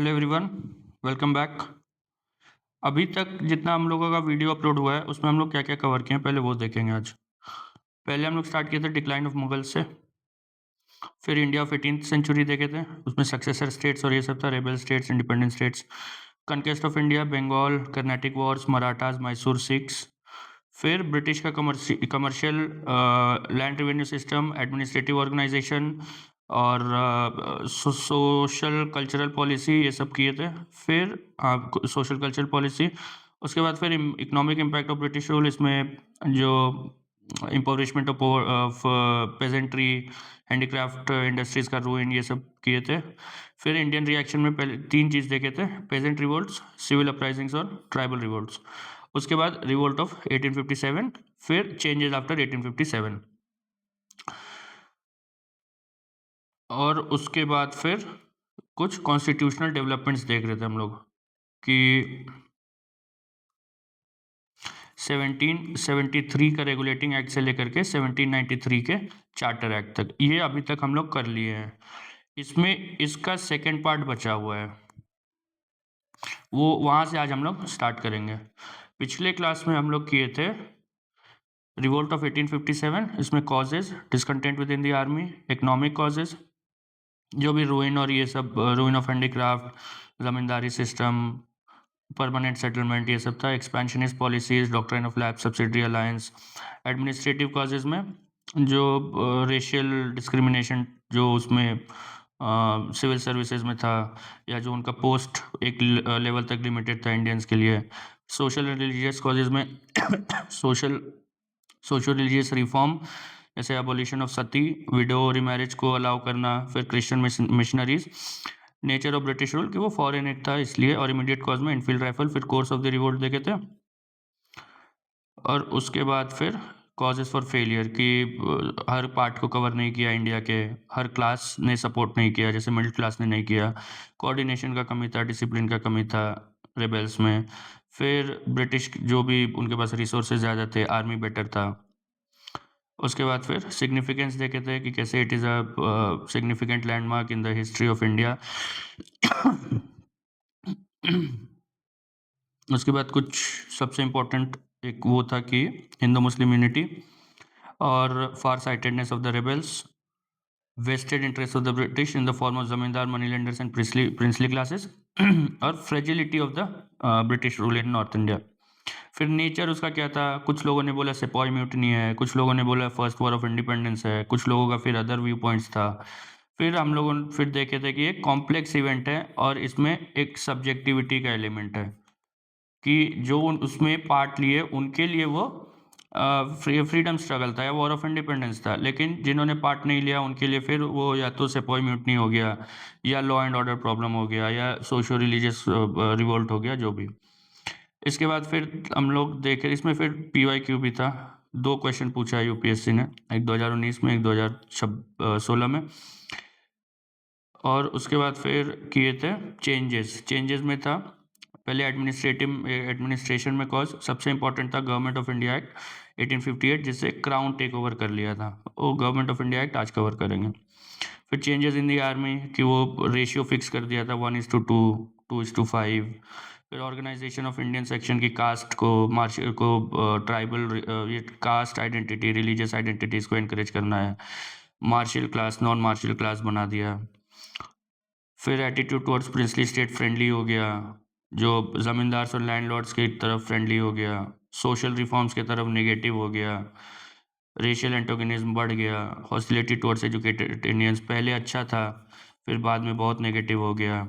Hello everyone, welcome back. अभी तक जितना हम लोगों का वीडियो अपलोड हुआ है उसमें हम लोग क्या क्या कवर किए हैं पहले वो देखेंगे आज। पहले हम लोग स्टार्ट किए थे डिक्लाइन ऑफ मुगल से, फिर इंडिया ऑफ 18th सेंचुरी देखे थे, उसमें सक्सेसर स्टेट्स और ये सब था, rebel states, independent states, conquest of India, Bengal, Carnatic wars, Marathas, Mysore six, फिर ब्रिटिश का commercial land revenue system, administrative organisation और सोशल कल्चरल पॉलिसी, ये सब किए थे। फिर सोशल कल्चरल पॉलिसी, उसके बाद फिर economic impact of British rule, इसमें जो इम्पोवरिशमेंट ऑफ पेजेंट्री, हैंडीक्राफ्ट इंडस्ट्रीज का रूइन, ये सब किए थे। फिर इंडियन रिएक्शन में पहले 3 चीज़ देखे थे, पेजेंट रिवोल्ट्स, सिविल अपराइजिंग्स और ट्राइबल रिवोल्ट्स। उसके बाद रिवोल्ट ऑफ 1857, फिर चेंजेस आफ्टर 1857, और उसके बाद फिर कुछ कॉन्स्टिट्यूशनल डेवलपमेंट्स देख रहे थे हम लोग कि 1773 का रेगुलेटिंग एक्ट से लेकर के 1793 के चार्टर एक्ट तक, ये अभी तक हम लोग कर लिए हैं। इसमें इसका सेकेंड पार्ट बचा हुआ है, वो वहाँ से आज हम लोग स्टार्ट करेंगे। पिछले क्लास में हम लोग किए थे रिवोल्ट ऑफ 1857, इसमें causes, discontent with in the army, economic causes, जो भी रूइन और ये सब, ruin of handicraft, ज़मींदारी system, permanent settlement, ये सब था। Expansionist policies, doctrine of lab subsidiary alliance. Administrative causes में जो रेशियल डिस्क्रिमिनेशन जो उसमें सिविल सर्विसेज में था, या जो उनका पोस्ट एक लेवल तक लिमिटेड था इंडियंस के लिए। सोशल एंड रिलीजियस कॉजेज में सोशल रिलीजियस रिफॉर्म, जैसे abolition of Sati, window remarriage को अलाउ करना, फिर Christian missionaries. Nature of British rule कि वो फॉरेन एड था इसलिए, और इमीडिएट कॉज में इनफील्ड राइफल। फिर कोर्स ऑफ द रिवोल्ट देखे थे, और उसके बाद फिर कॉजेज फॉर फेलियर कि हर पार्ट को कवर नहीं किया इंडिया के, हर क्लास ने सपोर्ट नहीं किया, जैसे मिडिल क्लास ने नहीं किया, कोऑर्डिनेशन का कमी था, डिसिप्लिन का कमी था रेबल्स में। फिर ब्रिटिश जो भी उनके पास रिसोर्सेज ज़्यादा थे, आर्मी बेटर था। उसके बाद फिर सिग्निफिकेंस देखे थे कि कैसे it is a significant landmark in the history of India. उसके बाद कुछ सबसे इम्पोर्टेंट एक वो था कि हिंदू मुस्लिम यूनिटी और far sightedness of the rebels, vested interest of the British in the form of zamindar, money lenders and princely classes, और fragility of the British rule in North India. फिर नेचर उसका क्या था, कुछ लोगों ने बोला सेपॉय म्यूटनी है, कुछ लोगों ने बोला फर्स्ट वॉर ऑफ इंडिपेंडेंस है, कुछ लोगों का फिर अदर व्यू पॉइंट्स था। फिर हम लोगों ने फिर देखे थे कि एक कॉम्प्लेक्स इवेंट है और इसमें एक सब्जेक्टिविटी का एलिमेंट है, कि जो उसमें पार्ट लिए उनके लिए वो फ्रीडम स्ट्रगल था या वॉर ऑफ इंडिपेंडेंस था, लेकिन जिन्होंने पार्ट नहीं लिया उनके लिए फिर वो या तो सेपॉय म्यूटनी हो गया, या लॉ एंड ऑर्डर प्रॉब्लम हो गया, या सोशो रिलीजियस रिवोल्ट हो गया, जो भी। इसके बाद फिर हम लोग देखे, इसमें फिर PYQ भी था, 2 क्वेश्चन पूछा है यूपीएससी ने, एक 2019 में, एक 2016 में। और उसके बाद फिर किए थे चेंजेस में था पहले एडमिनिस्ट्रेशन में कॉज सबसे इंपॉर्टेंट था गवर्नमेंट ऑफ इंडिया एक्ट 1858, जिससे क्राउन टेक ओवर कर लिया था, वो गवर्नमेंट ऑफ इंडिया एक्ट आज कवर करेंगे। फिर चेंजेस इन दी आर्मी कि वो रेशियो फिक्स कर दिया था 1:2, 2:5। फिर ऑर्गेनाइजेशन ऑफ इंडियन सेक्शन की कास्ट को, मार्शल को, ट्राइबल, ये कास्ट आइडेंटिटी, रिलीजियस आइडेंटिटीज़ को इनक्रेज करना है। Martial class non martial class बना दिया। फिर attitude towards princely state friendly हो गया, जो ज़मींदार्स और लैंडलॉर्ड्स की तरफ फ्रेंडली हो गया। सोशल रिफॉर्म्स की तरफ नेगेटिव हो गया। रेशियल एंटोगनिज्म बढ़ गया। हॉस्टिलिटी टुवर्ड्स एजुकेटेड इंडियंस पहले अच्छा था, फिर बाद में बहुत नेगेटिव हो गया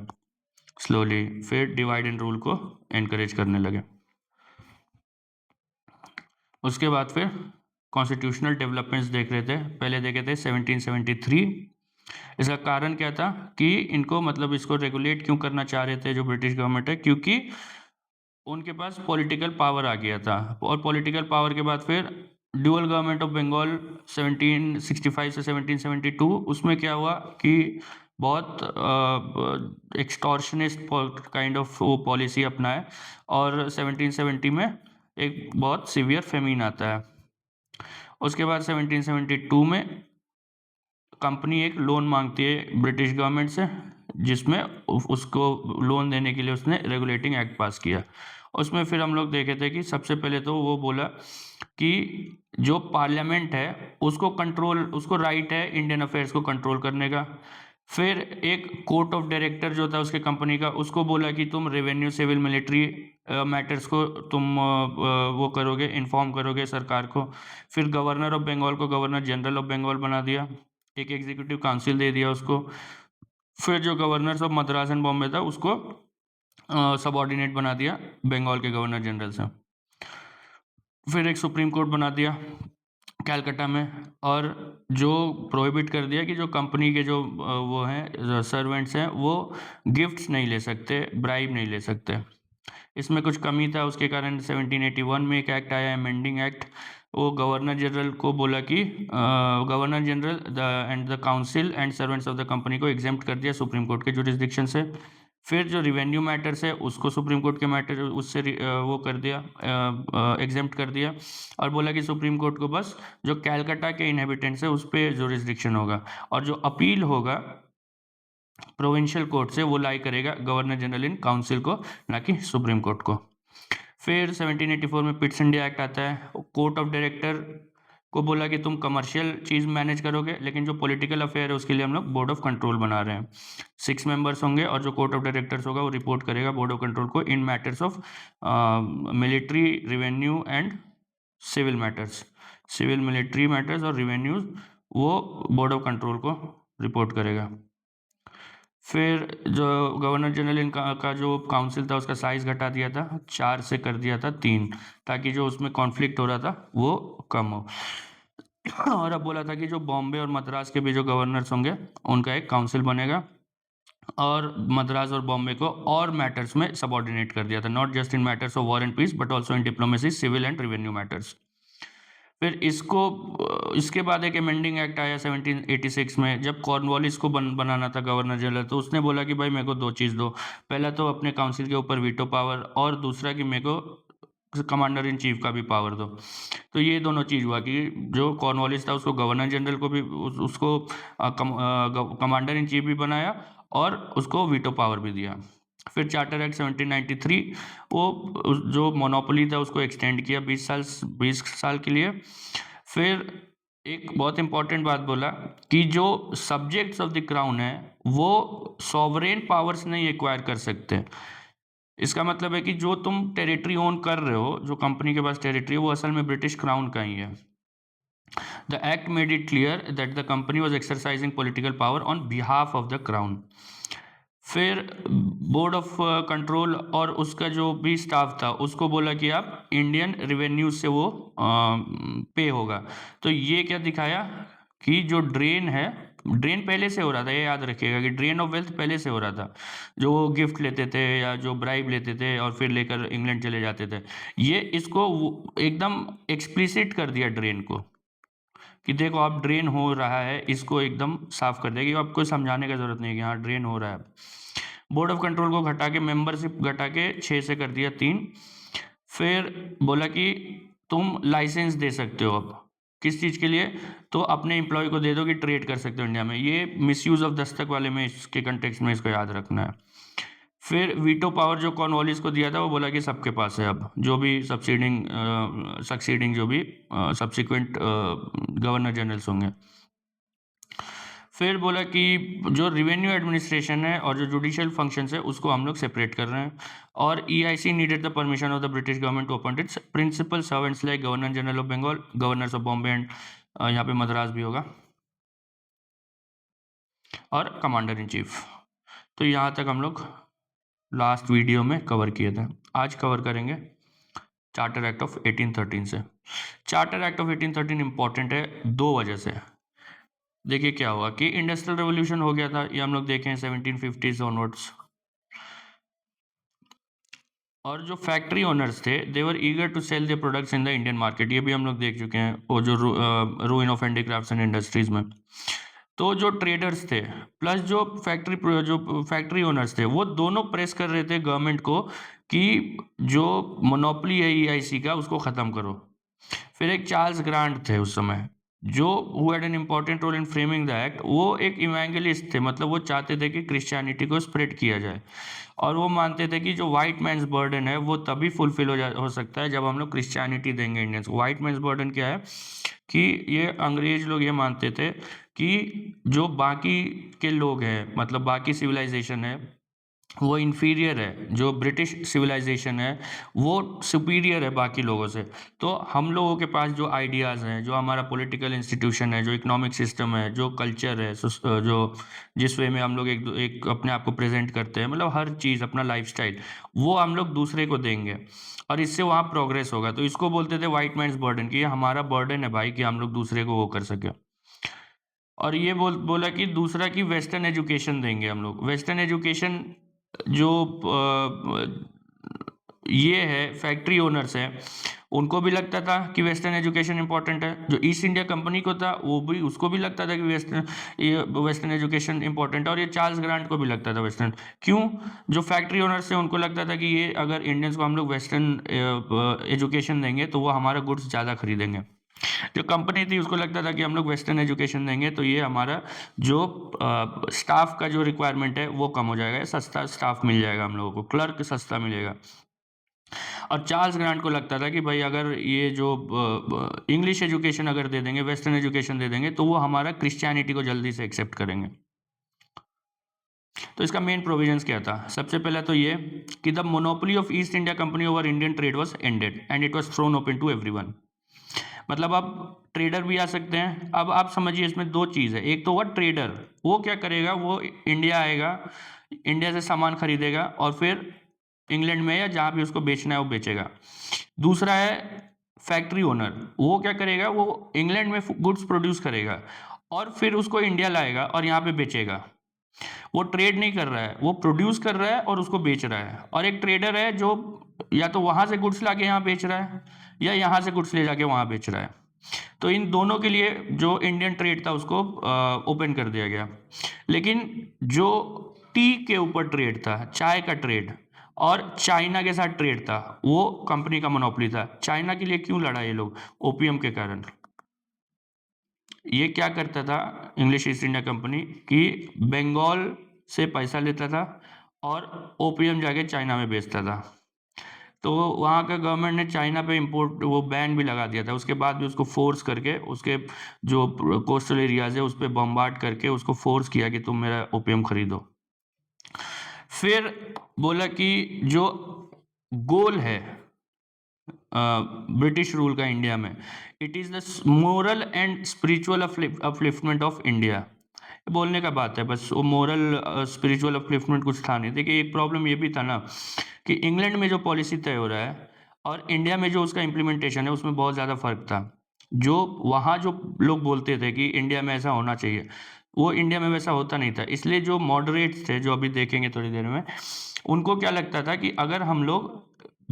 स्लोली। फिर डिवाइड एंड रूल को एनकरेज करने लगे। उसके बाद फिर कॉन्स्टिट्यूशनल डेवलपमेंट्स देख रहे थे, पहले देखे थे 1773। इसका कारण क्या था कि इनको मतलब इसको रेगुलेट क्यों करना चाह रहे थे जो ब्रिटिश गवर्नमेंट है, क्योंकि उनके पास पॉलिटिकल पावर आ गया था, और पॉलिटिकल पावर के बाद फिर ड्यूअल गवर्नमेंट ऑफ बंगाल 1765 से 1772, उसमें क्या हुआ कि बहुत एक्सटॉर्शनिस्ट काइंड ऑफ वो पॉलिसी अपनाए, और 1770 में एक बहुत सीवियर फेमीन आता है। उसके बाद 1772 में कंपनी एक लोन मांगती है ब्रिटिश गवर्नमेंट से जिसमें उसको लोन देने के लिए उसने रेगुलेटिंग एक्ट पास किया। उसमें फिर हम लोग देखे थे कि सबसे पहले तो वो बोला कि जो पार्लियामेंट है उसको राइट है इंडियन अफेयर्स को कंट्रोल करने का। फिर एक कोर्ट ऑफ डायरेक्टर जो था उसके कंपनी का, उसको बोला कि तुम रेवेन्यू सिविल मिलिट्री मैटर्स को तुम वो करोगे, इन्फॉर्म करोगे सरकार को। फिर गवर्नर ऑफ बंगाल को गवर्नर जनरल ऑफ बंगाल बना दिया, एक एग्जीक्यूटिव काउंसिल दे दिया उसको। फिर जो governors of Madras and Bombay था उसको सबऑर्डिनेट बना दिया बंगाल के गवर्नर जनरल से। फिर एक सुप्रीम कोर्ट बना दिया कैलकाटा में, और जो प्रोहिबिट कर दिया कि जो कंपनी के जो वो हैं सर्वेंट्स हैं वो गिफ्ट्स नहीं ले सकते, ब्राइब नहीं ले सकते। इसमें कुछ कमी था, उसके कारण 1781 में एक एक्ट आया, अमेंडिंग एक्ट। वो गवर्नर जनरल को बोला कि governor general and the council and servants of the company को एग्जेम्प्ट कर दिया सुप्रीम कोर्ट के जुरिस्डिक्शन से। फिर जो रिवेन्यू मैटर्स है उसको सुप्रीम कोर्ट के मैटर उससे वो कर दिया, एग्जेम्प्ट कर दिया, और बोला कि सुप्रीम कोर्ट को बस जो कैलकाटा के इनहेबिटेंट्स है उस पर जुरिस्डिक्शन होगा, और जो अपील होगा प्रोविंशियल कोर्ट से वो लाई करेगा गवर्नर जनरल इन काउंसिल को, ना कि सुप्रीम कोर्ट को। फिर 1784 में पिट्स इंडिया एक्ट आता है। कोर्ट ऑफ डायरेक्टर को बोला कि तुम कमर्शियल चीज़ मैनेज करोगे, लेकिन जो पॉलिटिकल अफेयर है उसके लिए हम लोग बोर्ड ऑफ कंट्रोल बना रहे हैं। 6 मेंबर्स होंगे, और जो कोर्ट ऑफ डायरेक्टर्स होगा वो रिपोर्ट करेगा बोर्ड ऑफ कंट्रोल को in matters of military, revenue and civil matters. Civil military matters और रेवेन्यूज वो बोर्ड ऑफ कंट्रोल को रिपोर्ट करेगा। फिर जो गवर्नर जनरल का जो काउंसिल था उसका साइज घटा दिया था, 4 से कर दिया था 3, ताकि जो उसमें कॉन्फ्लिक्ट हो रहा था वो कम हो। और अब बोला था कि जो बॉम्बे और मद्रास के भी जो गवर्नर्स होंगे उनका एक काउंसिल बनेगा, और मद्रास और बॉम्बे को और मैटर्स में सबऑर्डिनेट कर दिया था, not just in matters of war and peace but also in diplomacy, civil and revenue matters. फिर इसके बाद एक अमेंडिंग एक्ट आया 1786 में, जब कॉर्नवालिस को बनाना था गवर्नर जनरल, तो उसने बोला कि भाई मेरे को 2 चीज़ दो, पहला तो अपने काउंसिल के ऊपर वीटो पावर, और दूसरा कि मेरे को कमांडर इन चीफ का भी पावर दो। तो ये दोनों चीज़ हुआ कि जो कॉर्नवालिस था उसको गवर्नर जनरल को भी उसको कमांडर इन चीफ भी बनाया, और उसको वीटो पावर भी दिया। फिर चार्टर एक्ट 1793 वो जो मोनोपोली था उसको एक्सटेंड किया 20 साल के लिए। फिर एक बहुत इंपॉर्टेंट बात बोला कि जो सब्जेक्ट्स ऑफ द क्राउन है वो सॉवरेन पावर्स नहीं एक्वायर कर सकते। इसका मतलब है कि जो तुम टेरिटरी ओन कर रहे हो, जो कंपनी के पास टेरिटरी है वो असल में ब्रिटिश क्राउन का ही है। The act made it clear that the company was exercising political power on behalf of the crown. फिर बोर्ड ऑफ कंट्रोल और उसका जो भी स्टाफ था उसको बोला कि आप इंडियन रेवेन्यू से वो पे होगा। तो ये क्या दिखाया कि जो ड्रेन है, ड्रेन पहले से हो रहा था, ये याद रखिएगा कि ड्रेन ऑफ वेल्थ पहले से हो रहा था। जो गिफ्ट लेते थे या जो ब्राइब लेते थे और फिर लेकर इंग्लैंड चले जाते थे, ये इसको एकदम एक्सप्लिसिट कर दिया ड्रेन को, कि देखो आप ड्रेन हो रहा है, इसको एकदम साफ कर देगी, आपको समझाने की जरूरत नहीं है कि हाँ ड्रेन हो रहा है। बोर्ड ऑफ कंट्रोल को घटा के, मेंबरशिप घटा के 6 से कर दिया 3। फिर बोला कि तुम लाइसेंस दे सकते हो अब किस चीज़ के लिए, तो अपने एम्प्लॉय को दे दो कि ट्रेड कर सकते हो इंडिया में। ये मिसयूज ऑफ दस्तक वाले में इसके कंटेक्स्ट में इसको याद रखना है। फिर वीटो पावर जो कॉर्नवालिस को दिया था वो बोला कि सबके पास है, अब जो भी सक्सीडिंग जो भी सब्सिक्वेंट गवर्नर जनरल्स होंगे। फिर बोला कि जो रेवेन्यू एडमिनिस्ट्रेशन है और जो जुडिशियल फंक्शंस है उसको हम लोग सेपरेट कर रहे हैं, और EIC needed the permission of the British government to appoint its principal servants like governor general of Bengal, governors of Bombay and यहाँ पे मद्रास भी होगा, और कमांडर इन चीफ। तो यहाँ तक हम लोग लास्ट वीडियो में कवर किए थे। आज कवर करेंगे चार्टर एक्ट ऑफ 1813 से। चार्टर एक्ट ऑफ 1813 इंपॉर्टेंट है 2 वजह से। देखिए क्या हुआ कि इंडस्ट्रियल रेवोल्यूशन हो गया था, ये हम लोग देखें 1750s ऑनवर्ड्स, और जो फैक्ट्री ओनर्स थे they were eager to sell their products in the Indian market, ये भी हम लोग देख चुके हैं वो जो ruin of handicrafts and industries में। तो जो ट्रेडर्स थे प्लस जो फैक्ट्री ओनर्स थे वो दोनों प्रेस कर रहे थे गवर्नमेंट को कि जो मोनोपोली है EIC का उसको ख़त्म करो। फिर एक चार्ल्स ग्रांट थे उस समय, जो who had an important role in framing the act, वो एक इवेंगलिस्ट थे, मतलब वो चाहते थे कि क्रिश्चियनिटी को स्प्रेड किया जाए, और वो मानते थे कि जो वाइट मैन्स बर्डन है वो तभी फुलफिल हो सकता है जब हम लोग क्रिश्चियनिटी देंगे इंडियंस को। वाइट मैन्स बर्डन क्या है कि ये अंग्रेज लोग ये मानते थे कि जो बाकी के लोग हैं, मतलब बाकी सिविलाइजेशन है, वो इन्फीरियर है, जो ब्रिटिश सिविलाइजेशन है वो सुपीरियर है बाकी लोगों से। तो हम लोगों के पास जो आइडियाज़ हैं, जो हमारा पॉलिटिकल इंस्टीट्यूशन है, जो इकोनॉमिक सिस्टम है, जो कल्चर है, जो जिस वे में हम लोग एक अपने आप को प्रेजेंट करते हैं, मतलब हर चीज़, अपना लाइफस्टाइल, वो हम लोग दूसरे को देंगे और इससे वहाँ प्रोग्रेस होगा। तो इसको बोलते थे वाइट मैन्स बर्डन, कि ये हमारा बर्डन है भाई कि हम लोग दूसरे को वो कर सके। और ये बोला कि दूसरा कि वेस्टर्न एजुकेशन देंगे हम लोग। वेस्टर्न एजुकेशन जो ये है फैक्ट्री ओनर्स हैं, उनको भी लगता था कि वेस्टर्न एजुकेशन इंपॉर्टेंट है। जो ईस्ट इंडिया कंपनी को था वो भी, उसको भी लगता था कि वेस्टर्न एजुकेशन इंपॉर्टेंट है, और ये चार्ल्स ग्रांट को भी लगता था वेस्टर्न। क्यों? जो फैक्ट्री ओनर्स थे उनको लगता था कि ये अगर इंडियंस को हम लोग वेस्टर्न एजुकेशन देंगे तो वो हमारा गुड्स ज़्यादा खरीदेंगे। जो कंपनी थी उसको लगता था कि हम लोग वेस्टर्न एजुकेशन देंगे तो ये हमारा जो स्टाफ का जो रिक्वायरमेंट है वो कम हो जाएगा, सस्ता स्टाफ मिल जाएगा हम लोगों को, क्लर्क सस्ता मिलेगा। और चार्ल्स ग्रांट को लगता था कि भाई अगर ये जो इंग्लिश एजुकेशन अगर दे देंगे, वेस्टर्न एजुकेशन दे देंगे, तो वो हमारा क्रिश्चियनिटी को जल्दी से एक्सेप्ट करेंगे। तो इसका मेन प्रोविजंस क्या था? सबसे पहला तो ये कि the monopoly of East India Company over Indian trade was ended and it was thrown open to everyone. मतलब अब ट्रेडर भी आ सकते हैं। अब आप समझिए इसमें दो चीज़ है, एक तो हुआ ट्रेडर, वो क्या करेगा, वो इंडिया आएगा, इंडिया से सामान खरीदेगा और फिर इंग्लैंड में या जहाँ भी उसको बेचना है वो बेचेगा। दूसरा है फैक्ट्री ओनर, वो क्या करेगा, वो इंग्लैंड में गुड्स प्रोड्यूस करेगा और फिर उसको इंडिया लाएगा और यहाँ पे बेचेगा। वो ट्रेड नहीं कर रहा है, वो प्रोड्यूस कर रहा है और उसको बेच रहा है। और एक ट्रेडर है जो या तो वहाँ से गुड्स लाके यहाँ बेच रहा है या यहाँ से गुड्स ले जाके वहाँ बेच रहा है। तो इन दोनों के लिए जो इंडियन ट्रेड था उसको ओपन कर दिया गया। लेकिन जो टी के ऊपर ट्रेड था, चाय का ट्रेड, और चाइना के साथ ट्रेड था, वो कंपनी का मोनोपोली था। चाइना के लिए क्यों लड़ा ये लोग? ओपीएम के कारण। ये क्या करता था इंग्लिश ईस्ट इंडिया कंपनी, कि बंगाल से पैसा लेता था और ओपीएम जाके चाइना में बेचता था। तो वहाँ का गवर्नमेंट ने चाइना पे इंपोर्ट वो बैन भी लगा दिया था। उसके बाद भी उसको फोर्स करके उसके जो कोस्टल एरियाज है उस पर बम्बार्ड करके उसको फोर्स किया कि तुम मेरा ओपीएम खरीदो। फिर बोला कि जो गोल है ब्रिटिश रूल का इंडिया में, it is the moral and spiritual upliftment of India. बोलने का बात है बस, वो मोरल स्पिरिचुअल अपलिफ्टमेंट कुछ था नहीं। देखिए एक प्रॉब्लम ये भी था ना कि इंग्लैंड में जो पॉलिसी तय हो रहा है और इंडिया में जो उसका इम्प्लीमेंटेशन है उसमें बहुत ज़्यादा फर्क था। जो वहाँ जो लोग बोलते थे कि इंडिया में ऐसा होना चाहिए, वो इंडिया में वैसा होता नहीं था। इसलिए जो मॉडरेट्स थे, जो अभी देखेंगे थोड़ी देर में, उनको क्या लगता था कि अगर हम लोग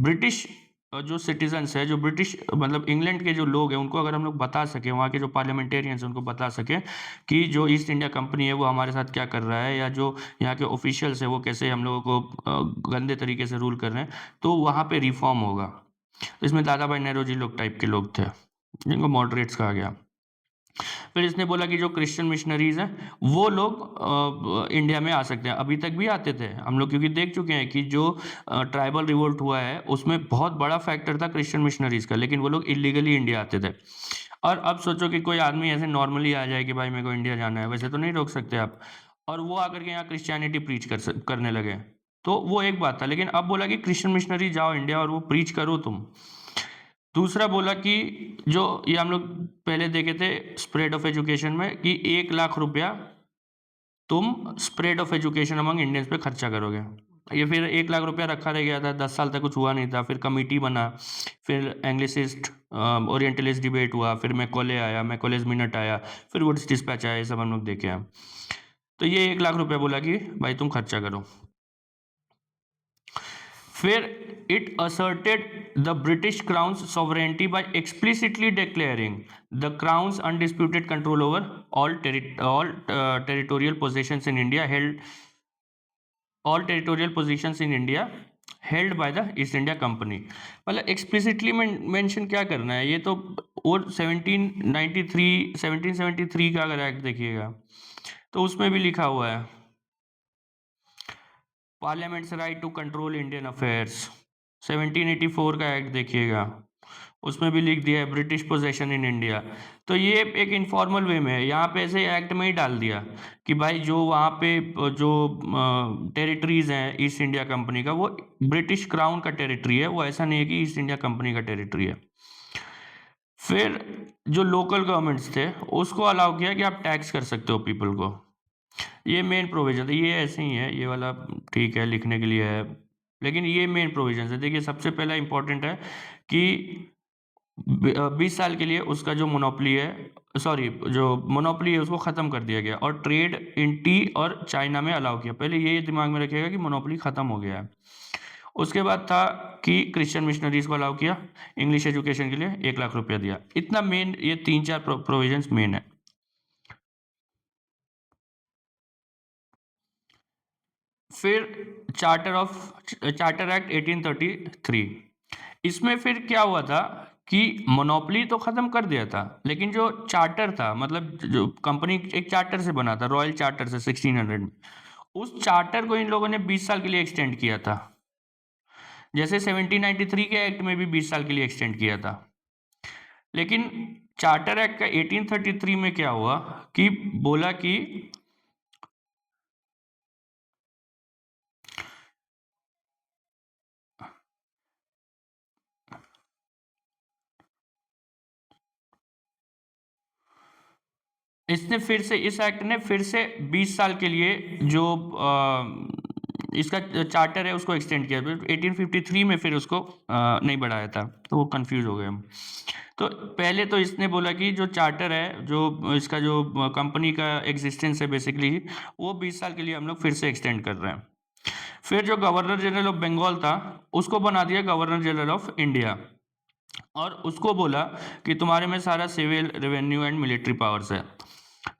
ब्रिटिश जो सिटीजन्स है, जो ब्रिटिश मतलब इंग्लैंड के जो लोग हैं, उनको अगर हम लोग बता सकें, वहाँ के जो पार्लियामेंटेरियंस उनको बता सकें कि जो ईस्ट इंडिया कंपनी है वो हमारे साथ क्या कर रहा है, या जो यहाँ के ऑफिशियल्स है वो कैसे हम लोगों को गंदे तरीके से रूल कर रहे हैं, तो वहाँ पे रिफॉर्म होगा। तो इसमें दादा भाई नेहरू लोग टाइप के लोग थे, जिनको मॉडरेट्स कहा गया। फिर इसने बोला कि जो क्रिश्चियन मिशनरीज हैं वो लोग इंडिया में आ सकते हैं। अभी तक भी आते थे हम लोग, क्योंकि देख चुके हैं कि जो ट्राइबल रिवोल्ट हुआ है उसमें बहुत बड़ा फैक्टर था क्रिश्चियन मिशनरीज का, लेकिन वो लोग इलीगली इंडिया आते थे। और अब सोचो कि कोई आदमी ऐसे नॉर्मली आ जाए कि भाई मेरे को इंडिया जाना है, वैसे तो नहीं रोक सकते आप, और वो आकर के यहाँ क्रिश्चियनिटी प्रीच करने लगे, तो वो एक बात था। लेकिन अब बोला कि क्रिश्चियन मिशनरी जाओ इंडिया और वो प्रीच करो तुम। दूसरा बोला कि जो ये हम लोग पहले देखे थे स्प्रेड ऑफ एजुकेशन में, कि 1 लाख रुपया तुम spread of education among Indians पे खर्चा करोगे। ये फिर 1 लाख रुपया रखा रह गया था, 10 साल तक कुछ हुआ नहीं था। फिर कमिटी बना, फिर एंग्लिसिस्ट ओरिएंटलिस्ट डिबेट हुआ, फिर मैकॉले आया, मैकॉलेज मिनट आया, फिर वुड्स डिस्पैच आया, ये सब हम लोग देखे हैं। तो ये 1 लाख रुपया बोला कि भाई तुम खर्चा करो। फिर it asserted the British Crown's sovereignty by explicitly declaring the Crown's undisputed control over all territorial possessions in India held by the east India company. मतलब एक्सप्लिसिटली मेंशन क्या करना है, ये तो और 1773 का अगर एक्ट देखिएगा तो उसमें भी लिखा हुआ है parliament's right to control Indian affairs. 1784 का एक्ट देखिएगा, उसमें भी लिख दिया है ब्रिटिश पोजेशन इन इंडिया। तो ये एक इनफॉर्मल वे में है, यहाँ पे ऐसे एक्ट में ही डाल दिया कि भाई जो वहाँ पे जो टेरिटरीज हैं ईस्ट इंडिया कंपनी का, वो ब्रिटिश क्राउन का टेरिटरी है, वो ऐसा नहीं है कि ईस्ट इंडिया कंपनी का टेरिटरी है। फिर जो लोकल गवर्नमेंट्स थे उसको अलाउ किया कि आप टैक्स कर सकते हो पीपल को। ये मेन प्रोविजन है, ये ऐसे ही है, ये वाला ठीक है लिखने के लिए है, लेकिन ये मेन प्रोविजन है। देखिए सबसे पहला इंपॉर्टेंट है कि 20 साल के लिए उसका जो मोनोपोली है, सॉरी जो मोनोपोली है उसको ख़त्म कर दिया गया और ट्रेड इन टी और चाइना में अलाउ किया। पहले ये दिमाग में रखिएगा कि मोनोपोली ख़त्म हो गया है। उसके बाद था कि क्रिश्चियन मिशनरीज को अलाउ किया, इंग्लिश एजुकेशन के लिए 1 लाख रुपया दिया। इतना मेन, ये 3-4 प्रोविजंस मेन है। फिर चार्टर एक्ट 1833, इसमें फिर क्या हुआ था कि मोनोपोली तो खत्म कर दिया था, लेकिन जो चार्टर था, मतलब जो कंपनी एक चार्टर से बना था, रॉयल चार्टर से 1600 में, उस चार्टर को इन लोगों ने 20 साल के लिए एक्सटेंड किया था। जैसे 1793 के एक्ट में भी 20 साल के लिए एक्सटेंड किया था। लेकिन चार्टर एक्ट का 1833 में क्या हुआ कि बोला कि इसने फिर से, इस एक्ट ने फिर से 20 साल के लिए जो इसका चार्टर है उसको एक्सटेंड किया। 1853 में फिर उसको नहीं बढ़ाया था, तो वो कंफ्यूज हो गए हम। तो पहले तो इसने बोला कि जो चार्टर है, जो इसका जो कंपनी का एग्जिस्टेंस है बेसिकली, वो 20 साल के लिए हम लोग फिर से एक्सटेंड कर रहे हैं। फिर जो गवर्नर जनरल ऑफ बंगाल था उसको बना दिया गवर्नर जनरल ऑफ इंडिया, और उसको बोला कि तुम्हारे में सारा civil, revenue and military powers है।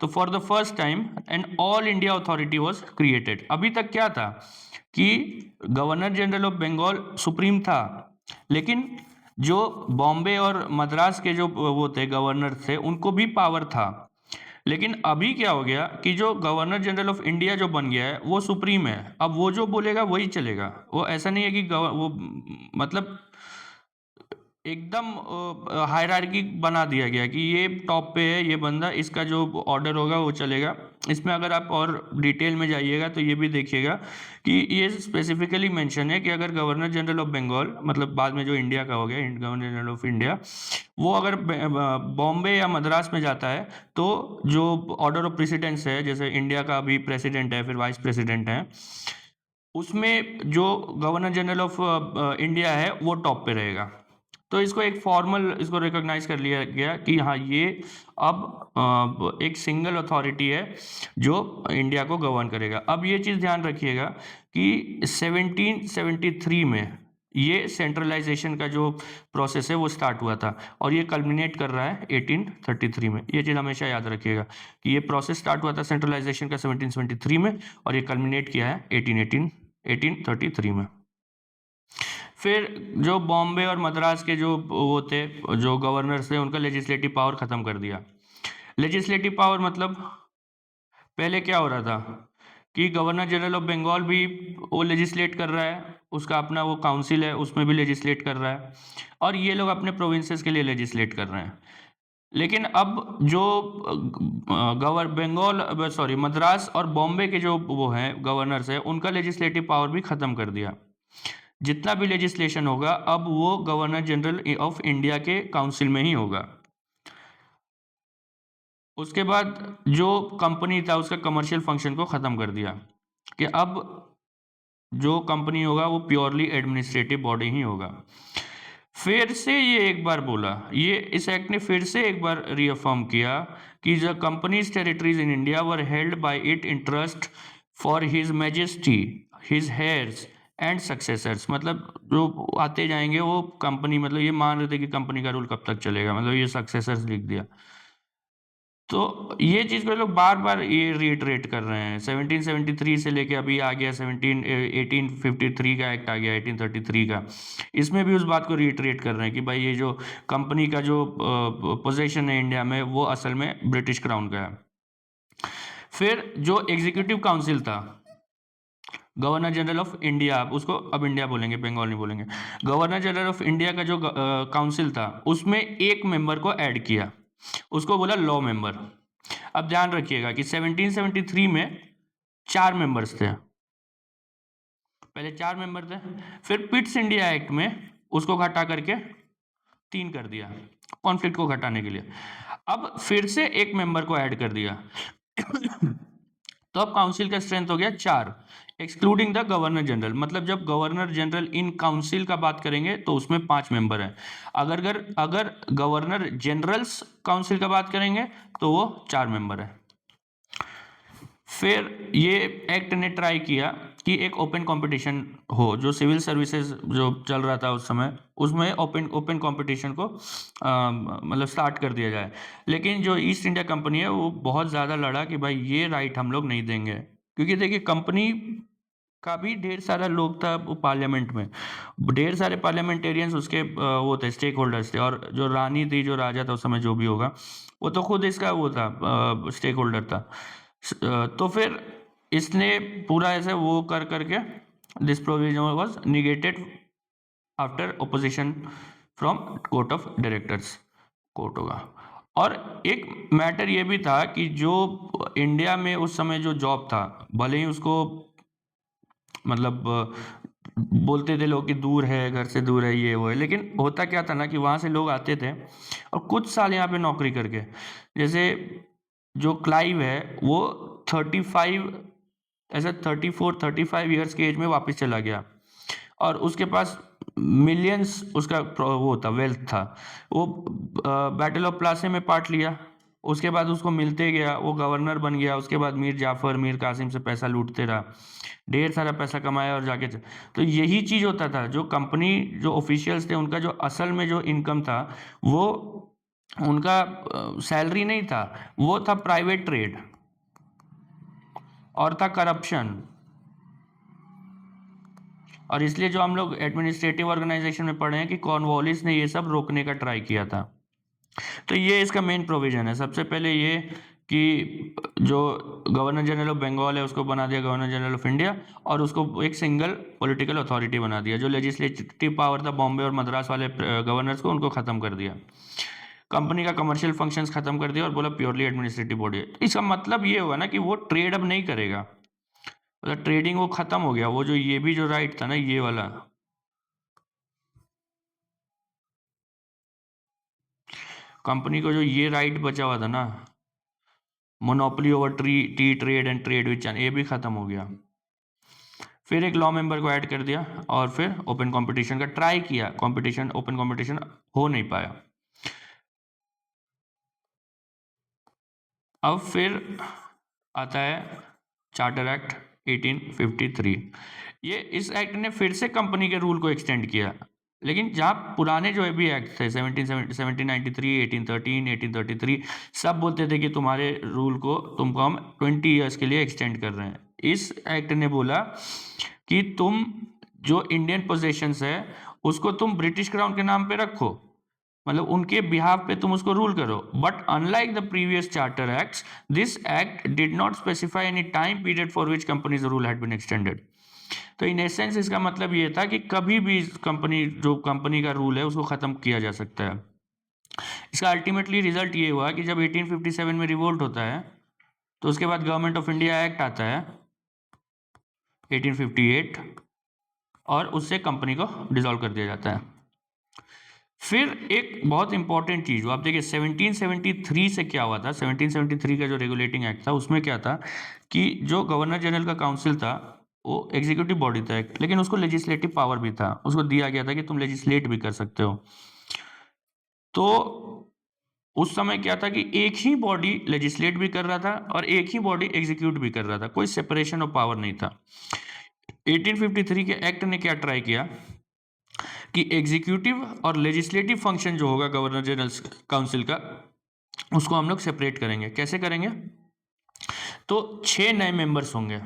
तो for the first time an all India authority was created. अभी तक क्या था कि governor general of Bengal supreme था, लेकिन जो बॉम्बे और मद्रास के जो वो थे गवर्नर थे उनको भी पावर था। लेकिन अभी क्या हो गया कि जो गवर्नर जनरल ऑफ इंडिया जो बन गया है वो सुप्रीम है। अब वो जो बोलेगा वही चलेगा। वो ऐसा नहीं है कि वो मतलब एकदम हायरार्की बना दिया गया कि ये टॉप पे है ये बंदा, इसका जो ऑर्डर होगा वो चलेगा। इसमें अगर आप और डिटेल में जाइएगा तो ये भी देखिएगा कि ये स्पेसिफिकली मेंशन है कि अगर गवर्नर जनरल ऑफ बंगाल, मतलब बाद में जो इंडिया का हो गया गवर्नर जनरल ऑफ इंडिया, वो अगर बॉम्बे या मद्रास में जाता है तो जो ऑर्डर ऑफ प्रेसिडेंस है, जैसे इंडिया का अभी प्रेसिडेंट है, फिर वाइस प्रेसिडेंट है, उसमें जो गवर्नर जनरल ऑफ इंडिया है वो टॉप पे रहेगा। तो इसको एक फॉर्मल इसको रिकॉग्नाइज कर लिया गया कि हाँ ये अब एक सिंगल अथॉरिटी है जो इंडिया को गवर्न करेगा। अब ये चीज़ ध्यान रखिएगा कि 1773 में ये सेंट्रलाइजेशन का जो प्रोसेस है वो स्टार्ट हुआ था, और ये कल्मिनेट कर रहा है 1833 में। ये चीज़ हमेशा याद रखिएगा कि ये प्रोसेस स्टार्ट हुआ था सेंट्रलाइजेशन का 1773 में, और ये कल्मिनेट किया है 1833 में। फिर जो बॉम्बे और मद्रास के जो वो थे, जो गवर्नर्स थे, उनका लेजिस्लेटिव पावर ख़त्म कर दिया। लेजिस्लेटिव पावर मतलब पहले क्या हो रहा था कि गवर्नर जनरल ऑफ बंगाल भी वो लेजिस्लेट कर रहा है, उसका अपना वो काउंसिल है उसमें भी लेजिस्लेट कर रहा है, और ये लोग अपने प्रोविंसेस के लिए लेजिस्लेट कर रहे हैं। लेकिन अब जो मद्रास और बॉम्बे के जो वो हैं गवर्नर्स हैं, उनका लेजिस्लेटिव पावर भी ख़त्म कर दिया। जितना भी लेजिस्लेशन होगा अब वो गवर्नर जनरल ऑफ इंडिया के काउंसिल में ही होगा। उसके बाद जो कंपनी था उसका कमर्शियल फंक्शन को ख़त्म कर दिया कि अब जो कंपनी होगा वो प्योरली एडमिनिस्ट्रेटिव बॉडी ही होगा। फिर से ये एक बार बोला, ये इस एक्ट ने फिर से एक बार रीअफर्म किया कि the companies territories in India were held by it in trust for his majesty, his hairs and successors. मतलब जो आते जाएंगे वो कंपनी, मतलब ये मान रहे थे कि कंपनी का रूल कब तक चलेगा, मतलब ये सक्सेसर्स लिख दिया। तो ये चीज़ को लोग बार-बार ये रिइटरेट कर रहे हैं। 1773 से लेके अभी आ गया 1853 का एक्ट आ गया 1833 का। इसमें भी उस बात को रिइटरेट कर रहे हैं कि भाई ये जो कंपनी का जो पोज़ीशन है इंडिया में वो असल में ब्रिटिश क्राउन का है। फिर जो एग्ज़ीक्यूटिव काउंसिल था, गवर्नर जनरल ऑफ इंडिया, उसको अब इंडिया बोलेंगे, बंगाल नहीं बोलेंगे। गवर्नर जनरल ऑफ इंडिया का जो काउंसिल था उसमें एक मेंबर को ऐड किया, उसको बोला लॉ मेंबर। अब ध्यान रखिएगा कि 1773 में 4 मेंबर्स थे, पहले 4 मेंबर थे, फिर पिट्स इंडिया एक्ट में उसको घटा करके 3 कर दिया, कॉन्फ्लिक्ट को घटाने के लिए। अब फिर से एक मेंबर को ऐड कर दिया तो अब काउंसिल का स्ट्रेंथ हो गया 4, एक्सक्लूडिंग द गवर्नर जनरल। मतलब जब गवर्नर जनरल इन काउंसिल का बात करेंगे तो उसमें 5 मेंबर हैं। अगर गवर्नर जनरल्स काउंसिल का बात करेंगे तो वो 4 मेंबर है। फिर ये एक्ट ने ट्राई किया कि एक ओपन कंपटीशन हो, जो सिविल सर्विसेज जो चल रहा था उस समय, उसमें ओपन कंपटीशन को मतलब स्टार्ट कर दिया जाए। लेकिन जो ईस्ट इंडिया कंपनी है वो बहुत ज़्यादा लड़ा कि भाई ये राइट हम लोग नहीं देंगे, क्योंकि देखिए कंपनी का भी ढेर सारा लोग था वो पार्लियामेंट में, ढेर सारे पार्लियामेंटेरियंस उसके वो थे, स्टेक होल्डर्स थे। और जो रानी थी, जो राजा था उस समय, जो भी होगा, वो तो खुद इसका वो था, स्टेक होल्डर था। तो फिर इसने पूरा ऐसे वो कर करके this provision was negated after opposition from court of directors, court होगा। और एक मैटर ये भी था कि जो इंडिया में उस समय जो जॉब था, भले ही उसको मतलब बोलते थे लोग कि दूर है, घर से दूर है, ये वो है, लेकिन होता क्या था ना कि वहाँ से लोग आते थे और कुछ साल यहाँ पे नौकरी करके, जैसे जो क्लाइव है वो 35 ऐसा 34-35 ईयर्स की एज में वापस चला गया और उसके पास मिलियंस उसका वो था, वेल्थ था। वो बैटल ऑफ प्लासी में पार्ट लिया, उसके बाद उसको मिलते गया, वो गवर्नर बन गया, उसके बाद मीर जाफर, मीर कासिम से पैसा लूटते रहा, ढेर सारा पैसा कमाया और जाके तो यही चीज़ होता था। जो कंपनी, जो ऑफिशियल्स थे, उनका जो असल में जो इनकम था वो उनका सैलरी नहीं था, वो था प्राइवेट ट्रेड और था करप्शन। और इसलिए जो हम लोग एडमिनिस्ट्रेटिव ऑर्गेनाइजेशन में पढ़े हैं कि कॉर्नवालिस ने ये सब रोकने का ट्राई किया था। तो ये इसका मेन प्रोविजन है। सबसे पहले ये कि जो गवर्नर जनरल ऑफ बंगाल है उसको बना दिया गवर्नर जनरल ऑफ इंडिया, और उसको एक सिंगल पॉलिटिकल अथॉरिटी बना दिया। जो लेजिस्लेटिव पावर था बॉम्बे और मद्रास वाले गवर्नर्स को, उनको ख़त्म कर दिया। कंपनी का कमर्शियल फंक्शंस खत्म कर दिया और बोला प्योरली एडमिनिस्ट्रेटिव बॉडी है। इसका मतलब ये हुआ ना कि वो ट्रेड अब नहीं करेगा, मतलब ट्रेडिंग वो खत्म हो गया। वो जो ये भी जो राइट था ना, ये वाला, कंपनी को जो ये राइट बचा हुआ था ना, monopoly over T trade and trade which, ये भी खत्म हो गया। फिर एक लॉ मेंबर को ऐड कर दिया और फिर ओपन कंपटीशन का ट्राई किया। कंपटीशन, ओपन कंपटीशन हो नहीं पाया। अब फिर आता है चार्टर एक्ट 1853। ये इस एक्ट ने फिर से कंपनी के रूल को एक्सटेंड किया, लेकिन जहाँ पुराने जो भी एक्ट थे 1793, 1813, 1833, सब बोलते थे कि तुम्हारे रूल को तुमको हम 20 ईयर्स के लिए एक्सटेंड कर रहे हैं। इस एक्ट ने बोला कि तुम जो इंडियन पोजेशंस है उसको तुम ब्रिटिश क्राउन के नाम पे रखो, मतलब उनके बिहाफ पे तुम उसको रूल करो। But unlike the previous charter acts, this act did not specify any time period for which company's rule had been extended. तो इन एसेंस इसका मतलब ये था कि कभी भी कंपनी, जो कंपनी का रूल है, उसको ख़त्म किया जा सकता है। इसका अल्टीमेटली रिजल्ट ये हुआ कि जब 1857 में रिवोल्ट होता है तो उसके बाद गवर्नमेंट ऑफ इंडिया एक्ट आता है 1858, और उससे कंपनी को डिसॉल्व कर दिया जाता है। फिर एक बहुत इंपॉर्टेंट चीज़, आप देखिए 1773 से क्या हुआ था। 1773 का जो रेगुलेटिंग एक्ट था उसमें क्या था कि जो गवर्नर जनरल का काउंसिल था वो एग्जीक्यूटिव बॉडी था, लेकिन उसको लेजिस्लेटिव पावर भी था, उसको दिया गया था कि तुम लेजिस्लेट भी कर सकते हो। तो उस समय क्या था कि एक ही बॉडी लेजिस्लेट भी कर रहा था और एक ही बॉडी एग्जीक्यूट भी कर रहा था, कोई सेपरेशन ऑफ पावर नहीं था। 1853 के एक्ट ने क्या ट्राई किया कि एग्जीक्यूटिव और लेजिस्लेटिव फंक्शन जो होगा गवर्नर जनरल काउंसिल का, उसको हम लोग सेपरेट करेंगे। कैसे करेंगे? तो 6 नए मेंबर्स होंगे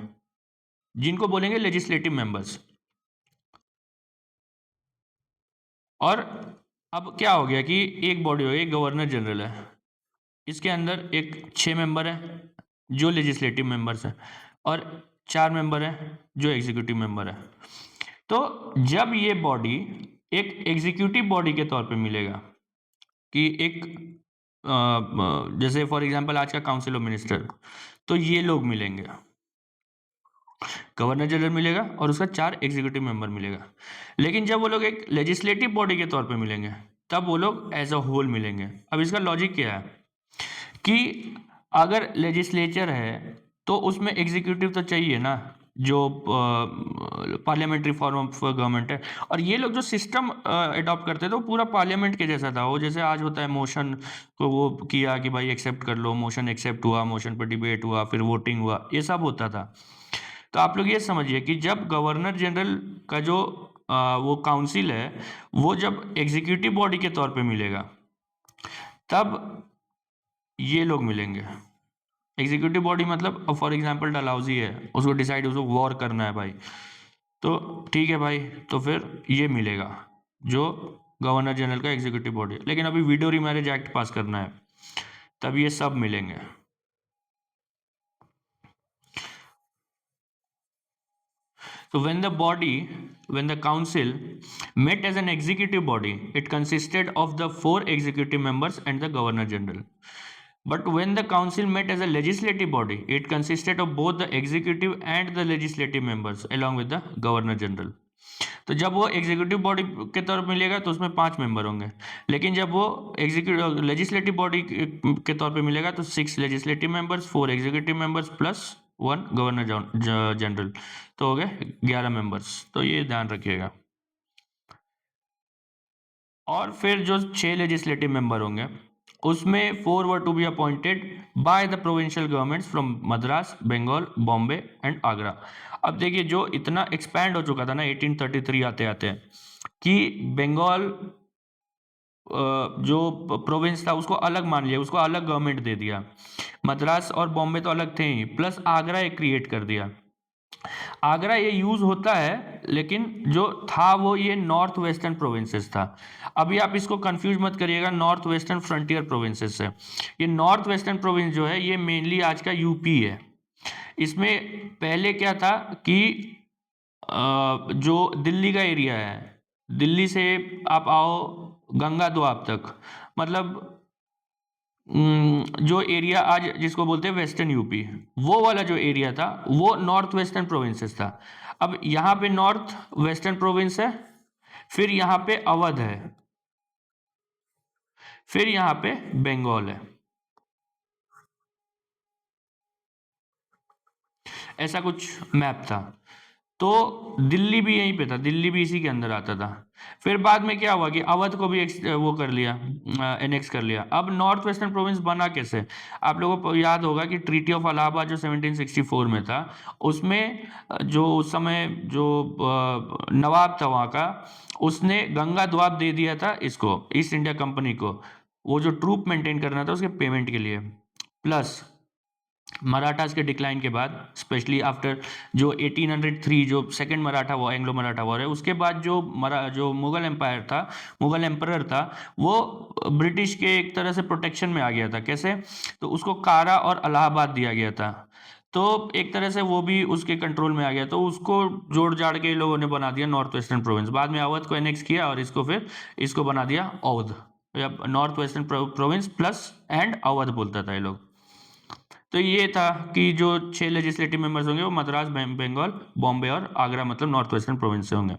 जिनको बोलेंगे लेजिस्लेटिव मेंबर्स। और अब क्या हो गया कि एक बॉडी हो गई, एक गवर्नर जनरल है, इसके अंदर एक 6 मेंबर है जो लेजिस्लेटिव मेंबर्स हैं और 4 मेंबर हैं जो एग्जीक्यूटिव मेंबर है। तो जब ये बॉडी एक एग्जीक्यूटिव बॉडी के तौर पे मिलेगा कि एक जैसे फॉर एग्जांपल आज का काउंसिल ऑफ मिनिस्टर, तो ये लोग मिलेंगे, गवर्नर जनरल मिलेगा और उसका 4 एग्जीक्यूटिव मेंबर मिलेगा। लेकिन जब वो लोग एक लेजिस्लेटिव बॉडी के तौर पे मिलेंगे तब वो लोग एज अ होल मिलेंगे। अब इसका लॉजिक क्या है कि अगर लेजिस्लेचर है तो उसमें एग्जीक्यूटिव तो चाहिए ना, जो पार्लियामेंट्री फॉर्म ऑफ गवर्नमेंट है। और ये लोग जो सिस्टम अडॉप्ट करते थे वो पूरा पार्लियामेंट के जैसा था। वो जैसे आज होता है मोशन को वो किया कि भाई एक्सेप्ट कर लो, मोशन एक्सेप्ट हुआ, मोशन पर डिबेट हुआ, फिर वोटिंग हुआ, ये सब होता था। तो आप लोग ये समझिए कि जब गवर्नर जनरल का जो वो काउंसिल है वो जब एग्जीक्यूटिव बॉडी के तौर पे मिलेगा तब ये लोग मिलेंगे। एग्जीक्यूटिव बॉडी मतलब फॉर एग्जांपल डलहौजी है, उसको डिसाइड उसको वॉर करना है भाई, तो ठीक है भाई, तो फिर ये मिलेगा जो गवर्नर जनरल का एग्जीक्यूटिव बॉडी है। लेकिन अभी वीडियो रीमैरिज एक्ट पास करना है तब ये सब मिलेंगे। So when the council met as an executive body, it consisted of the 4 executive members and the governor general. But when the council met as a legislative body, it consisted of both the executive and the legislative members along with the governor general. तो जब वो executive body के तौर पर मिलेगा तो उसमें 5 member होंगे, लेकिन जब वो एग्जीक्यूटिव लेजिस्लेटिव बॉडी के तौर पे मिलेगा तो 6 legislative members, 4 executive members plus 1 governor general, तो हो गए 11 मेंबर्स। तो ये ध्यान रखिएगा। और फिर जो 6 लेजिस्लेटिव मेंबर होंगे उसमें 4 were to be appointed by the provincial governments from Madras, Bengal, Bombay and Agra. अब देखिए जो इतना एक्सपैंड हो चुका था ना 1833 आते आते कि बंगाल जो प्रोविंस था उसको अलग मान लिया, उसको अलग गवर्नमेंट दे दिया। मद्रास और बॉम्बे तो अलग थे ही, प्लस आगरा एक क्रिएट कर दिया। आगरा ये यूज होता है लेकिन जो था वो ये नॉर्थ वेस्टर्न प्रोविंसेस था। अभी आप इसको कंफ्यूज मत करिएगा नॉर्थ वेस्टर्न फ्रंटियर प्रोविंसेस से। ये नॉर्थ वेस्टर्न प्रोविंस जो है ये मेनली आज का यूपी है। इसमें पहले क्या था कि जो दिल्ली का एरिया है, दिल्ली से आप आओ गंगा दोआब तक, मतलब जो एरिया आज जिसको बोलते हैं वेस्टर्न यूपी, वो वाला जो एरिया था वो नॉर्थ वेस्टर्न प्रोविंसेस था। अब यहाँ पे नॉर्थ वेस्टर्न प्रोविंस है, फिर यहाँ पे अवध है, फिर यहाँ पे बंगाल है। ऐसा कुछ मैप था। तो दिल्ली भी यहीं पे था, दिल्ली भी इसी के अंदर आता था। फिर बाद में क्या हुआ कि अवध को भी वो कर लिया, एनेक्स कर लिया। अब नॉर्थ वेस्टर्न प्रोविंस बना कैसे? आप लोगों को याद होगा कि ट्रीटी ऑफ इलाहाबाद जो 1764 में था, उसमें जो उस समय जो नवाब था वहाँ का, उसने गंगा द्वाब दे दिया था इसको, ईस्ट इंडिया कंपनी को, वो जो ट्रूप मेंटेन करना था उसके पेमेंट के लिए। प्लस मराठास के डिक्लाइन के बाद, स्पेशली आफ्टर जो 1803 जो second Maratha war, Anglo Maratha war है, उसके बाद जो मुगल एम्पायर था, मुगल एम्परर था, वो ब्रिटिश के एक तरह से प्रोटेक्शन में आ गया था। कैसे? तो उसको कारा और इलाहाबाद दिया गया था, तो एक तरह से वो भी उसके कंट्रोल में आ गया। तो उसको जोड़ जाड़ के लोगों ने बना दिया नॉर्थ वेस्टर्न प्रोविंस। बाद में अवध को एनेक्स किया और इसको फिर इसको बना दिया Awadh, north western province plus and Awadh बोलता था ये लोग। तो ये था कि जो 6 लेजिस्लेटिव मेंबर्स होंगे वो मद्रास, बंगाल, बॉम्बे और आगरा मतलब नॉर्थ वेस्टर्न प्रोविंस से होंगे।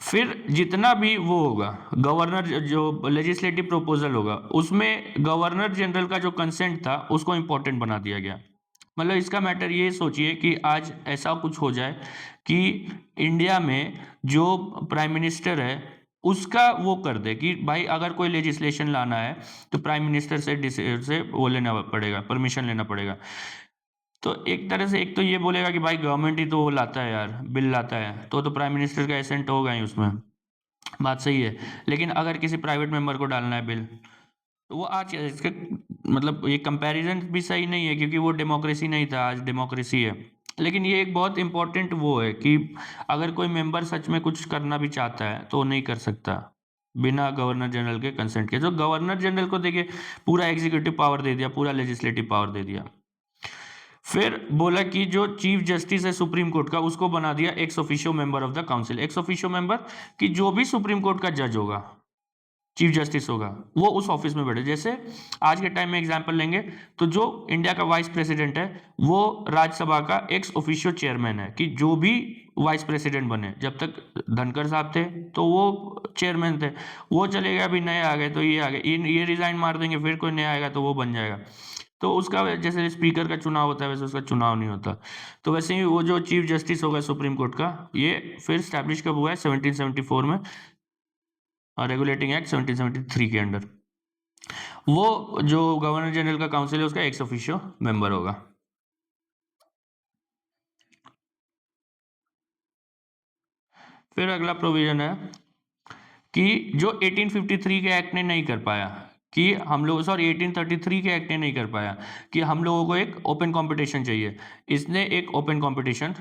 फिर जितना भी वो होगा गवर्नर जो लेजिस्लेटिव प्रपोजल होगा उसमें गवर्नर जनरल का जो कंसेंट था उसको इंपॉर्टेंट बना दिया गया। मतलब इसका मैटर ये सोचिए कि आज ऐसा कुछ हो जाए कि इंडिया में जो प्राइम मिनिस्टर है उसका वो कर दे कि भाई अगर कोई लेजिस्लेशन लाना है तो प्राइम मिनिस्टर से वो लेना पड़ेगा, परमिशन लेना पड़ेगा। तो एक तरह से एक तो ये बोलेगा कि भाई गवर्नमेंट ही तो वो लाता है यार, बिल लाता है, तो प्राइम मिनिस्टर का एसेंट होगा ही उसमें, बात सही है। लेकिन अगर किसी प्राइवेट मेंबर को डालना है बिल तो वो आज इसके मतलब ये कंपैरिजन भी सही नहीं है, क्योंकि वो डेमोक्रेसी नहीं था, आज डेमोक्रेसी है। लेकिन ये एक बहुत इंपॉर्टेंट वो है कि अगर कोई मेंबर सच में कुछ करना भी चाहता है तो वो नहीं कर सकता बिना गवर्नर जनरल के कंसेंट के। जो गवर्नर जनरल को देखिए पूरा एग्जीक्यूटिव पावर दे दिया, पूरा लेजिस्लेटिव पावर दे दिया। फिर बोला कि जो चीफ जस्टिस है सुप्रीम कोर्ट का, उसको बना दिया ex officio member of the council. Ex officio member कि जो भी सुप्रीम कोर्ट का जज होगा, चीफ जस्टिस होगा, वो उस ऑफिस में बैठे। जैसे आज के टाइम में एग्जांपल लेंगे तो जो इंडिया का वाइस प्रेसिडेंट है वो राज्यसभा का एक्स ऑफिशियो चेयरमैन है, कि जो भी वाइस प्रेसिडेंट बने, जब तक धनखड़ साहब थे तो वो चेयरमैन थे, वो चले गए, अभी नए आ गए तो ये आ गए, ये रिजाइन मार देंगे, फिर कोई नया आएगा तो वो बन जाएगा। तो उसका जैसे स्पीकर का चुनाव होता है वैसे उसका चुनाव नहीं होता। तो वैसे ही वो जो चीफ जस्टिस होगा सुप्रीम कोर्ट का, ये फिर स्टैब्लिश कब हुआ है 1774 में, रेगुलेटिंग एक्ट 1773 के अंडर। वो जो गवर्नर जनरल का काउंसिल है उसका एक्स ऑफिशियो मेंबर होगा। फिर अगला प्रोविजन है कि जो 1853 के एक्ट ने नहीं कर पाया, कि हम लोग, सॉरी 1833 के एक्ट ने नहीं कर पाया, कि हम लोगों को एक ओपन कंपटीशन चाहिए, इसने एक ओपन कंपटीशन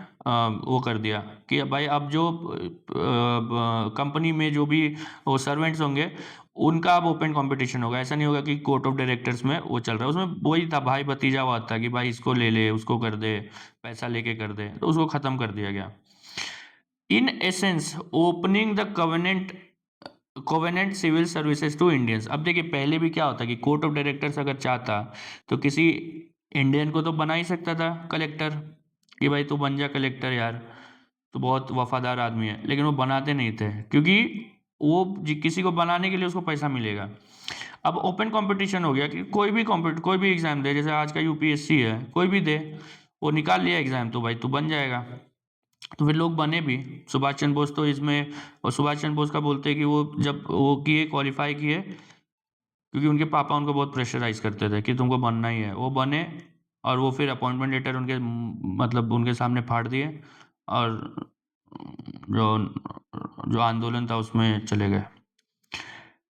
वो कर दिया कि भाई अब जो कंपनी में जो भी वो सर्वेंट्स होंगे उनका अब ओपन कंपटीशन होगा। ऐसा नहीं होगा कि कोर्ट ऑफ डायरेक्टर्स में वो चल रहा है, उसमें वही था भाई भतीजा हुआ था कि भाई इसको ले ले, उसको कर दे, पैसा लेके कर दे, तो उसको खत्म कर दिया गया। In essence opening the covenant civil services to Indians. अब देखिए पहले भी क्या होता कि कोर्ट ऑफ डायरेक्टर्स अगर चाहता तो किसी इंडियन को तो बना ही सकता था कलेक्टर, कि भाई तू बन जा कलेक्टर यार, तो बहुत वफादार आदमी है, लेकिन वो बनाते नहीं थे, क्योंकि वो किसी को बनाने के लिए उसको पैसा मिलेगा। अब ओपन कंपटीशन हो गया कि कोई भी एग्जाम दे, जैसे आज का यूपीएससी है, कोई भी दे, वो निकाल लिया एग्जाम तो भाई तू बन जाएगा। तो फिर लोग बने भी। सुभाष चंद्र बोस तो इसमें, और सुभाष चंद्र बोस का बोलते हैं कि वो जब वो किए, क्वालिफाई किए, क्योंकि उनके पापा उनको बहुत प्रेशराइज करते थे कि तुमको बनना ही है, वो बने, और वो फिर अपॉइंटमेंट लेटर उनके मतलब उनके सामने फाड़ दिए, और जो जो आंदोलन था उसमें चले गए।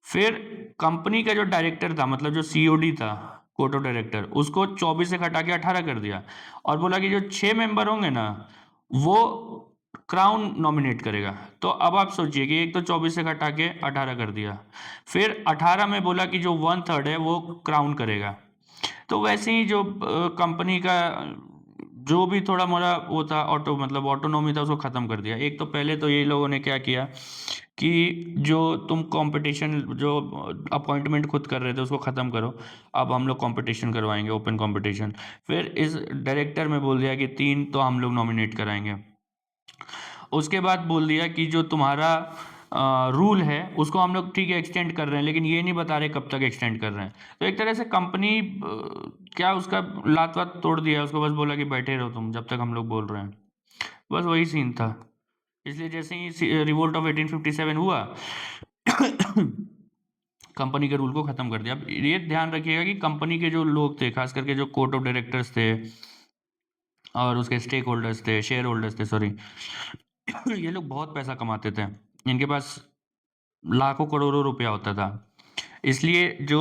फिर कंपनी का जो डायरेक्टर था, मतलब जो सीओडी था, कोर्ट ऑफ डायरेक्टर, उसको 24 से घटा के 18 कर दिया, और बोला कि जो 6 मेंबर होंगे ना वो क्राउन नॉमिनेट करेगा। तो अब आप सोचिए कि एक तो 24 से घटा के 18 कर दिया, फिर 18 में बोला कि जो 1/3 है वो क्राउन करेगा। तो वैसे ही जो कंपनी का जो भी थोड़ा मोड़ा वो था, मतलब ऑटोनॉमी था, उसको ख़त्म कर दिया। एक तो पहले तो ये लोगों ने क्या किया कि जो तुम कंपटीशन, जो अपॉइंटमेंट खुद कर रहे थे उसको ख़त्म करो, अब हम लोग कंपटीशन करवाएंगे, ओपन कंपटीशन। फिर इस डायरेक्टर में बोल दिया कि 3 तो हम लोग नॉमिनेट कराएंगे। उसके बाद बोल दिया कि जो तुम्हारा रूल है उसको हम लोग ठीक है एक्सटेंड कर रहे हैं, लेकिन ये नहीं बता रहे कब तक एक्सटेंड कर रहे हैं। तो एक तरह से कंपनी क्या उसका लात वात तोड़ दिया, उसको बस बोला कि बैठे रहो तुम जब तक हम लोग बोल रहे हैं, बस वही सीन था। इसलिए जैसे ही रिवोल्ट ऑफ 1857 हुआ कंपनी के रूल को ख़त्म कर दिया। अब ये ध्यान रखिएगा कि कंपनी के जो लोग थे, खास करके जो कोर्ट ऑफ डायरेक्टर्स थे और उसके स्टेक होल्डर्स थे, शेयर होल्डर्स थे, सॉरी, ये लोग बहुत पैसा कमाते थे, इनके पास लाखों करोड़ों रुपया होता था। इसलिए जो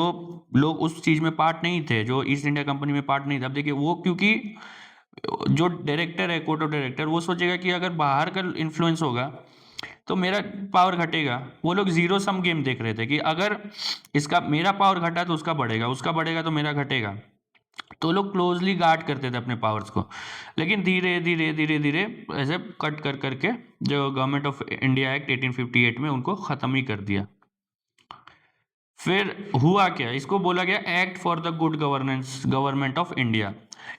लोग उस चीज़ में पार्ट नहीं थे, जो ईस्ट इंडिया कंपनी में पार्ट नहीं था, अब देखिए वो, क्योंकि जो डायरेक्टर है कोर्ट ऑफ डायरेक्टर, वो सोचेगा कि अगर बाहर का इन्फ्लुएंस होगा तो मेरा पावर घटेगा। वो लोग जीरो सम गेम देख रहे थे कि अगर इसका मेरा पावर घटा तो उसका बढ़ेगा, उसका बढ़ेगा तो मेरा घटेगा। तो लोग क्लोजली गार्ड करते थे अपने पावर्स को। लेकिन धीरे धीरे धीरे धीरे ऐसे कट कर करके जो गवर्नमेंट ऑफ इंडिया एक्ट 1858 में उनको ख़त्म ही कर दिया। फिर हुआ क्या, इसको बोला गया act for the good governance government of India.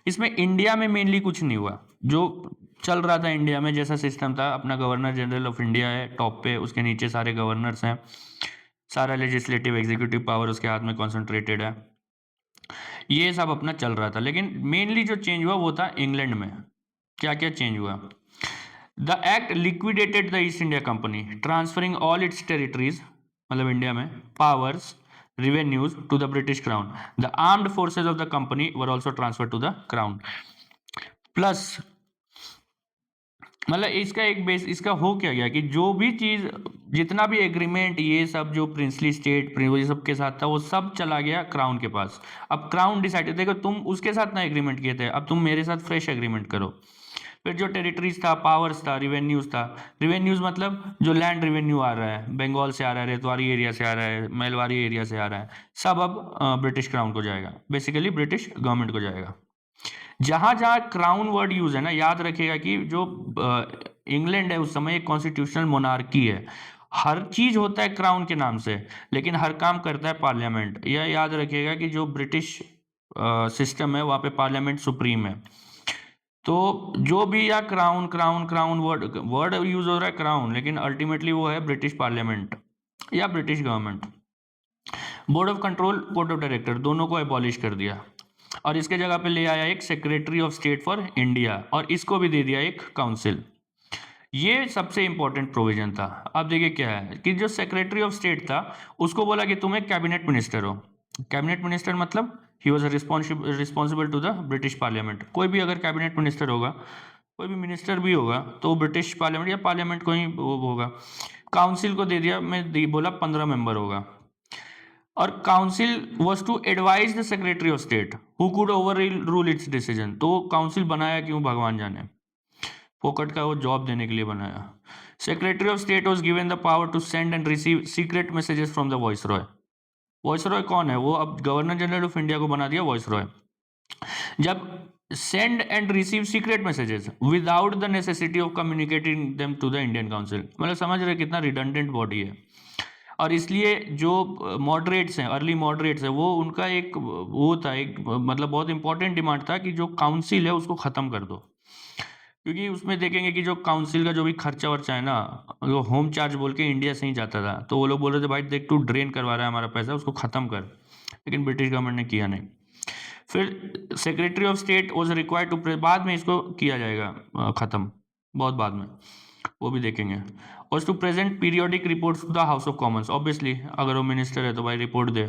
इसमें इंडिया में मेनली कुछ नहीं हुआ, जो चल रहा था इंडिया में जैसा सिस्टम था, अपना गवर्नर जनरल ऑफ इंडिया है टॉप पे, उसके नीचे सारे गवर्नर्स हैं, सारा लेजिस्लेटिव एग्जीक्यूटिव पावर उसके हाथ में कॉन्सेंट्रेटेड है, ये सब अपना चल रहा था। लेकिन मेनली जो चेंज हुआ वो था इंग्लैंड में। क्या क्या चेंज हुआ? The act liquidated the east India company, transferring all it's territories, मतलब इंडिया में, powers, revenues to the British Crown. The armed forces of the company were also transferred to the Crown. Plus, मतलब इसका एक base इसका हो क्या गया कि जो भी चीज़ जितना भी एग्रीमेंट ये सब जो प्रिंसली स्टेट ये सब के साथ था वो सब चला गया क्राउन के पास। अब क्राउन डिसाइडेड, देखो तुम उसके साथ ना एग्रीमेंट किए थे, अब तुम मेरे साथ फ्रेश एग्रीमेंट करो। फिर जो टेरिटरीज था, पावर्स था, रिवेन्यूज था, रिवेन्यूज मतलब जो लैंड रिवेन्यू आ रहा है, बंगाल से आ रहा है, रेतवारी एरिया से आ रहा है, मैलवारी एरिया से आ रहा है, सब अब ब्रिटिश क्राउन को जाएगा, बेसिकली ब्रिटिश गवर्नमेंट को जाएगा। जहां जहां क्राउन वर्ड यूज है ना, याद रखिएगा कि जो इंग्लैंड है उस समय एक कॉन्स्टिट्यूशनल मोनार्की है, हर चीज होता है क्राउन के नाम से, लेकिन हर काम करता है पार्लियामेंट। यह याद रखिएगा कि जो ब्रिटिश सिस्टम है वहां पे पार्लियामेंट सुप्रीम है। तो जो भी या crown crown crown word word use हो रहा है क्राउन, लेकिन अल्टीमेटली वो है ब्रिटिश पार्लियामेंट या British government. Board of control, board of director दोनों को एबॉलिश कर दिया और इसके जगह पे ले आया एक secretary of state for India और इसको भी दे दिया एक काउंसिल। ये सबसे इंपॉर्टेंट प्रोविजन था। अब देखिए क्या है कि जो सेक्रेटरी ऑफ स्टेट था उसको बोला कि तुम एक कैबिनेट मिनिस्टर हो। कैबिनेट मिनिस्टर मतलब he was responsible to the British parliament. कोई भी अगर कैबिनेट मिनिस्टर होगा, कोई भी मिनिस्टर भी होगा, तो ब्रिटिश पार्लियामेंट या पार्लियामेंट को ही वो होगा। काउंसिल को दे दिया, मैं बोला 15 मेंबर होगा। और council was to advise the secretary of state who could overrule its decision. तो काउंसिल बनाया क्यों, भगवान जाने, फोकट का वो जॉब देने के लिए बनाया। Secretary of state was given the power to send and receive secret messages from the viceroy. Viceroy कौन है, वो अब गवर्नर जनरल ऑफ इंडिया को बना दिया वॉइस रॉय। जब send and receive secret messages without the necessity of communicating them to the Indian council, मतलब समझ रहे कितना रिडंडेंट बॉडी है। और इसलिए जो मॉडरेट्स हैं, अर्ली मॉडरेट्स हैं, वो उनका एक वो था, एक मतलब बहुत इंपॉर्टेंट डिमांड था कि जो काउंसिल है उसको ख़त्म कर दो। क्योंकि उसमें देखेंगे कि जो काउंसिल का जो भी खर्चा वर्चा है ना, वो होम चार्ज बोल के इंडिया से ही जाता था, तो वो लोग बोल रहे थे भाई देख तू ड्रेन करवा रहा है हमारा पैसा, उसको ख़त्म कर। लेकिन ब्रिटिश गवर्नमेंट ने किया नहीं। फिर secretary of state was required to, बाद में इसको किया जाएगा ख़त्म, बहुत बाद में, वो भी देखेंगे। Was to present periodic reports to the House of Commons. Obviously अगर वो मिनिस्टर है तो भाई रिपोर्ट दे।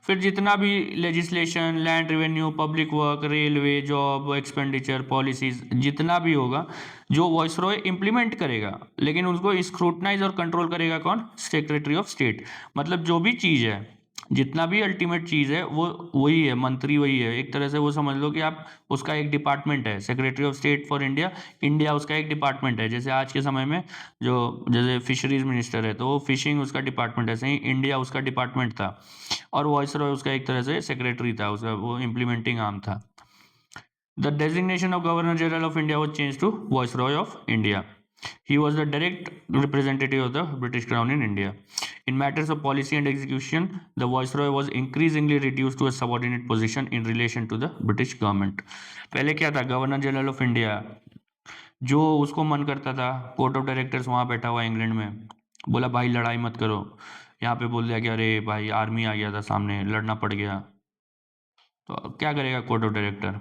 फिर जितना भी legislation, land revenue, public work, railway, job, expenditure, policies, जितना भी होगा जो वॉइस रॉय इंप्लीमेंट करेगा, लेकिन उसको स्क्रूटनाइज और कंट्रोल करेगा कौन, सेक्रेटरी ऑफ स्टेट। मतलब जो भी चीज़ है, जितना भी अल्टीमेट चीज़ है वो वही है, मंत्री वही है। एक तरह से वो समझ लो कि आप उसका एक डिपार्टमेंट है, secretary of state for India, India उसका एक डिपार्टमेंट है। जैसे आज के समय में जो जैसे फिशरीज मिनिस्टर है तो वो फिशिंग उसका डिपार्टमेंट है, ऐसे ही इंडिया उसका डिपार्टमेंट था। और वॉइस रॉय उसका एक तरह से सेक्रेटरी था, उसका वो इम्प्लीमेंटिंग आर्म था। The designation of governor general of India was changed to Viceroy of India. He was the direct representative of the British Crown in India. In matters of policy and execution, the Viceroy was increasingly reduced to a subordinate position in relation to the British government. पहले क्या था, governor general of India जो उसको मन करता था, court of directors वहाँ बैठा हुआ इंग्लैंड में, बोला भाई लड़ाई मत करो, यहाँ पे बोल दिया कि अरे भाई आर्मी आ गया था सामने, लड़ना पड़ गया, तो क्या करेगा कोर्ट ऑफ डायरेक्टर।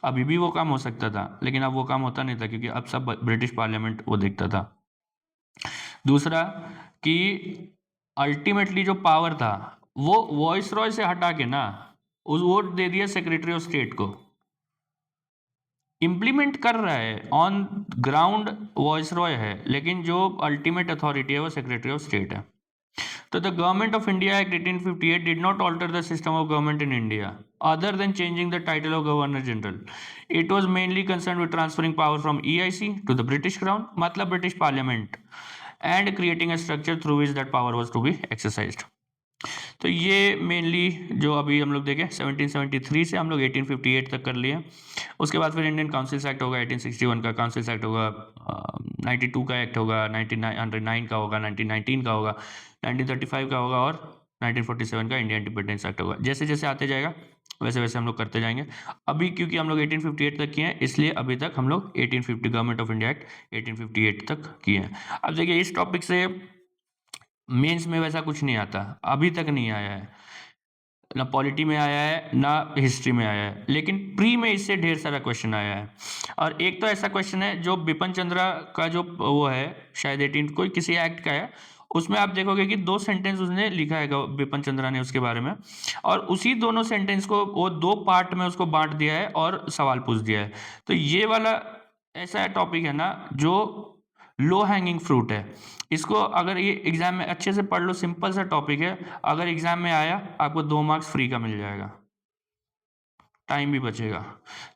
अभी भी वो काम हो सकता था, लेकिन अब वो काम होता नहीं था क्योंकि अब सब ब्रिटिश पार्लियामेंट वो देखता था। दूसरा कि अल्टीमेटली जो पावर था वो वॉइस रॉय से हटा के ना उस वोट दे दिया सेक्रेटरी ऑफ स्टेट को। इम्प्लीमेंट कर रहा है ऑन ग्राउंड वॉइस रॉय है, लेकिन जो अल्टीमेट अथॉरिटी है वो सेक्रेटरी ऑफ स्टेट है। So the Government of India Act 1858 did not alter the system of government in India, other than changing the title of Governor General. It was mainly concerned with transferring power from EIC to the British Crown, मतलब British Parliament, and creating a structure through which that power was to be exercised. तो ये mainly जो अभी हम लोग देखें 1773 से हम लोग 1858 तक कर लिए। उसके बाद फिर इंडियन काउंसिल्स एक्ट होगा 1861 का, काउंसिल्स एक्ट होगा 92 का एक्ट होगा, 1909 का होगा, 1919 का होगा, 1935 का होगा और 1947 का इंडियन इंडिपेंडेंस एक्ट होगा। जैसे जैसे आते जाएगा वैसे वैसे हम लोग करते जाएंगे। अभी क्योंकि हम लोग 1858 तक किए हैं इसलिए अभी तक हम लोग 1850 गवर्नमेंट ऑफ इंडिया एक्ट 1858 तक किए हैं। अब देखिए इस टॉपिक से मेंस में वैसा कुछ नहीं आता, अभी तक नहीं आया है, ना पॉलिटी में आया है ना हिस्ट्री में आया है, लेकिन प्री में इससे ढेर सारा क्वेश्चन आया है। और एक तो ऐसा क्वेश्चन है जो बिपिन चंद्रा का जो वो है, शायद 18 कोई किसी एक्ट का है, उसमें आप देखोगे कि 2 सेंटेंस उसने लिखा है बिपिन चंद्रा ने उसके बारे में, और उसी दोनों सेंटेंस को वो 2 पार्ट में उसको बांट दिया है और सवाल पूछ दिया है। तो ये वाला ऐसा टॉपिक है ना जो लो हैंगिंग फ्रूट है। इसको अगर ये एग्जाम में अच्छे से पढ़ लो, सिंपल सा टॉपिक है, अगर एग्जाम में आया आपको 2 मार्क्स फ्री का मिल जाएगा, टाइम भी बचेगा।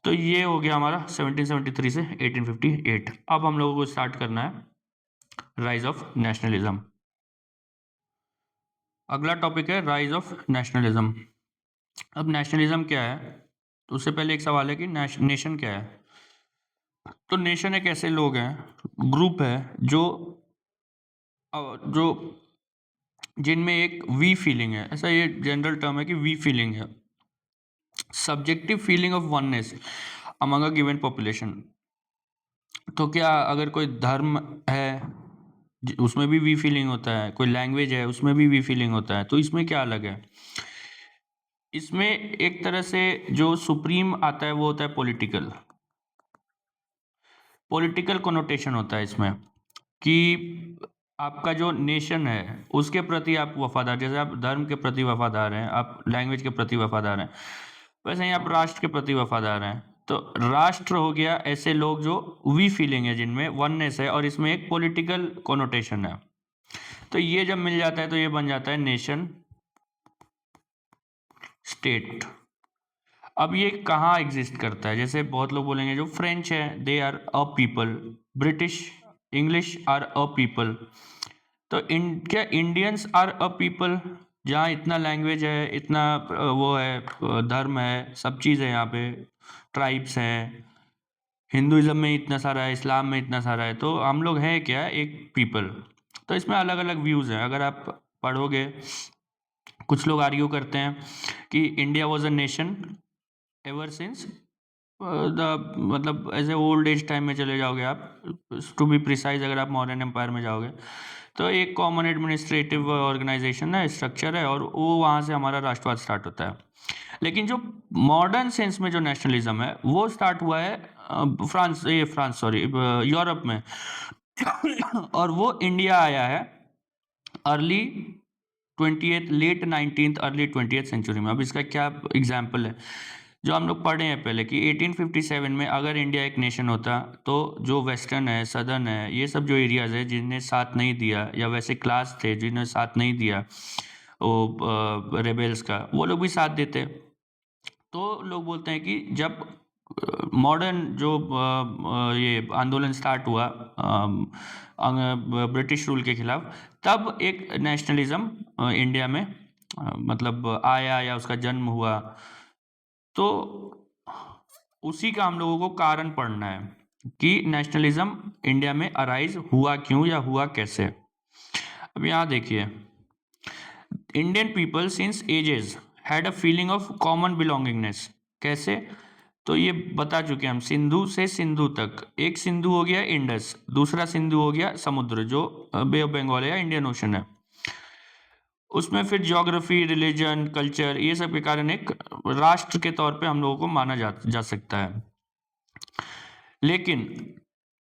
तो ये हो गया हमारा 1773 से 1858। अब हम लोगों को स्टार्ट करना है राइज ऑफ नेशनलिज्म। अगला टॉपिक है राइज ऑफ नेशनलिज्म। अब नेशनलिज्म क्या है, तो उससे पहले एक सवाल है कि नेशन क्या है। तो नेशन एक ऐसे लोग हैं, ग्रुप है जो जिनमें एक वी फीलिंग है, ऐसा ये जनरल टर्म है कि वी फीलिंग है, subjective feeling of oneness among a given population. तो क्या अगर कोई धर्म है उसमें भी वी फीलिंग होता है, कोई लैंग्वेज है उसमें भी वी फीलिंग होता है, तो इसमें क्या अलग है? इसमें एक तरह से जो सुप्रीम आता है वो होता है पॉलिटिकल, पॉलिटिकल कोनोटेशन होता है इसमें, कि आपका जो नेशन है उसके प्रति आप वफादार, जैसे आप धर्म के प्रति वफादार हैं, आप लैंग्वेज के प्रति वफादार हैं, वैसे ही आप राष्ट्र के प्रति वफादार हैं। तो राष्ट्र हो गया ऐसे लोग जो वी फीलिंग है, जिनमें वननेस है और इसमें एक पॉलिटिकल कोनोटेशन है। तो ये जब मिल जाता है तो ये बन जाता है नेशन स्टेट। अब ये कहाँ एग्जिस्ट करता है? जैसे बहुत लोग बोलेंगे जो फ्रेंच है they are a people, British English are a people. तो क्या इंडियंस आर अ पीपल? जहाँ इतना लैंग्वेज है, इतना वो है, धर्म है, सब चीज़ है, यहाँ पे ट्राइब्स हैं, हिंदुइज्म में इतना सारा है, इस्लाम में इतना सारा है, तो हम लोग हैं क्या एक पीपल। तो इसमें अलग अलग व्यूज़ हैं। अगर आप पढ़ोगे, कुछ लोग आर्ग्यू करते हैं कि India was a nation ever since the, मतलब as a old age time में चले जाओगे आप, टू बी प्रिसाइज अगर आप मॉडर्न एम्पायर में जाओगे तो एक कॉमन एडमिनिस्ट्रेटिव ऑर्गेनाइजेशन है, स्ट्रक्चर है, और वो वहाँ से हमारा राष्ट्रवाद स्टार्ट होता है। लेकिन जो मॉडर्न सेंस में जो नेशनलिज्म है वो स्टार्ट हुआ है फ्रांस सॉरी यूरोप में और वो इंडिया आया है early 20th late 19th early 20th century में। अब इसका क्या एग्जाम्पल है जो हम लोग पढ़े हैं पहले कि 1857 में अगर इंडिया एक नेशन होता तो जो वेस्टर्न है, सदर्न है, ये सब जो एरियाज है जिन्हें साथ नहीं दिया, या वैसे क्लास थे जिन्हें साथ नहीं दिया वो रेबेल्स का, वो लोग भी साथ देते। तो लोग बोलते हैं कि जब मॉडर्न जो ये आंदोलन स्टार्ट हुआ ब्रिटिश रूल के खिलाफ, तब एक नेशनलिज्म इंडिया में मतलब आया या उसका जन्म हुआ। तो उसी का हम लोगों को कारण पढ़ना है कि नेशनलिज्म इंडिया में अराइज हुआ क्यों या हुआ कैसे। अब यहाँ देखिए, Indian people since ages had a feeling of common belongingness. कैसे? तो ये बता चुके हम, सिंधु से सिंधु तक, एक सिंधु हो गया इंडस, दूसरा सिंधु हो गया समुद्र जो बे ऑफ बंगाल है या इंडियन ओशन है। उसमें फिर ज्योग्राफी, रिलीजन, कल्चर, ये सब के कारण एक राष्ट्र के तौर पे हम लोगों को माना जा सकता है। लेकिन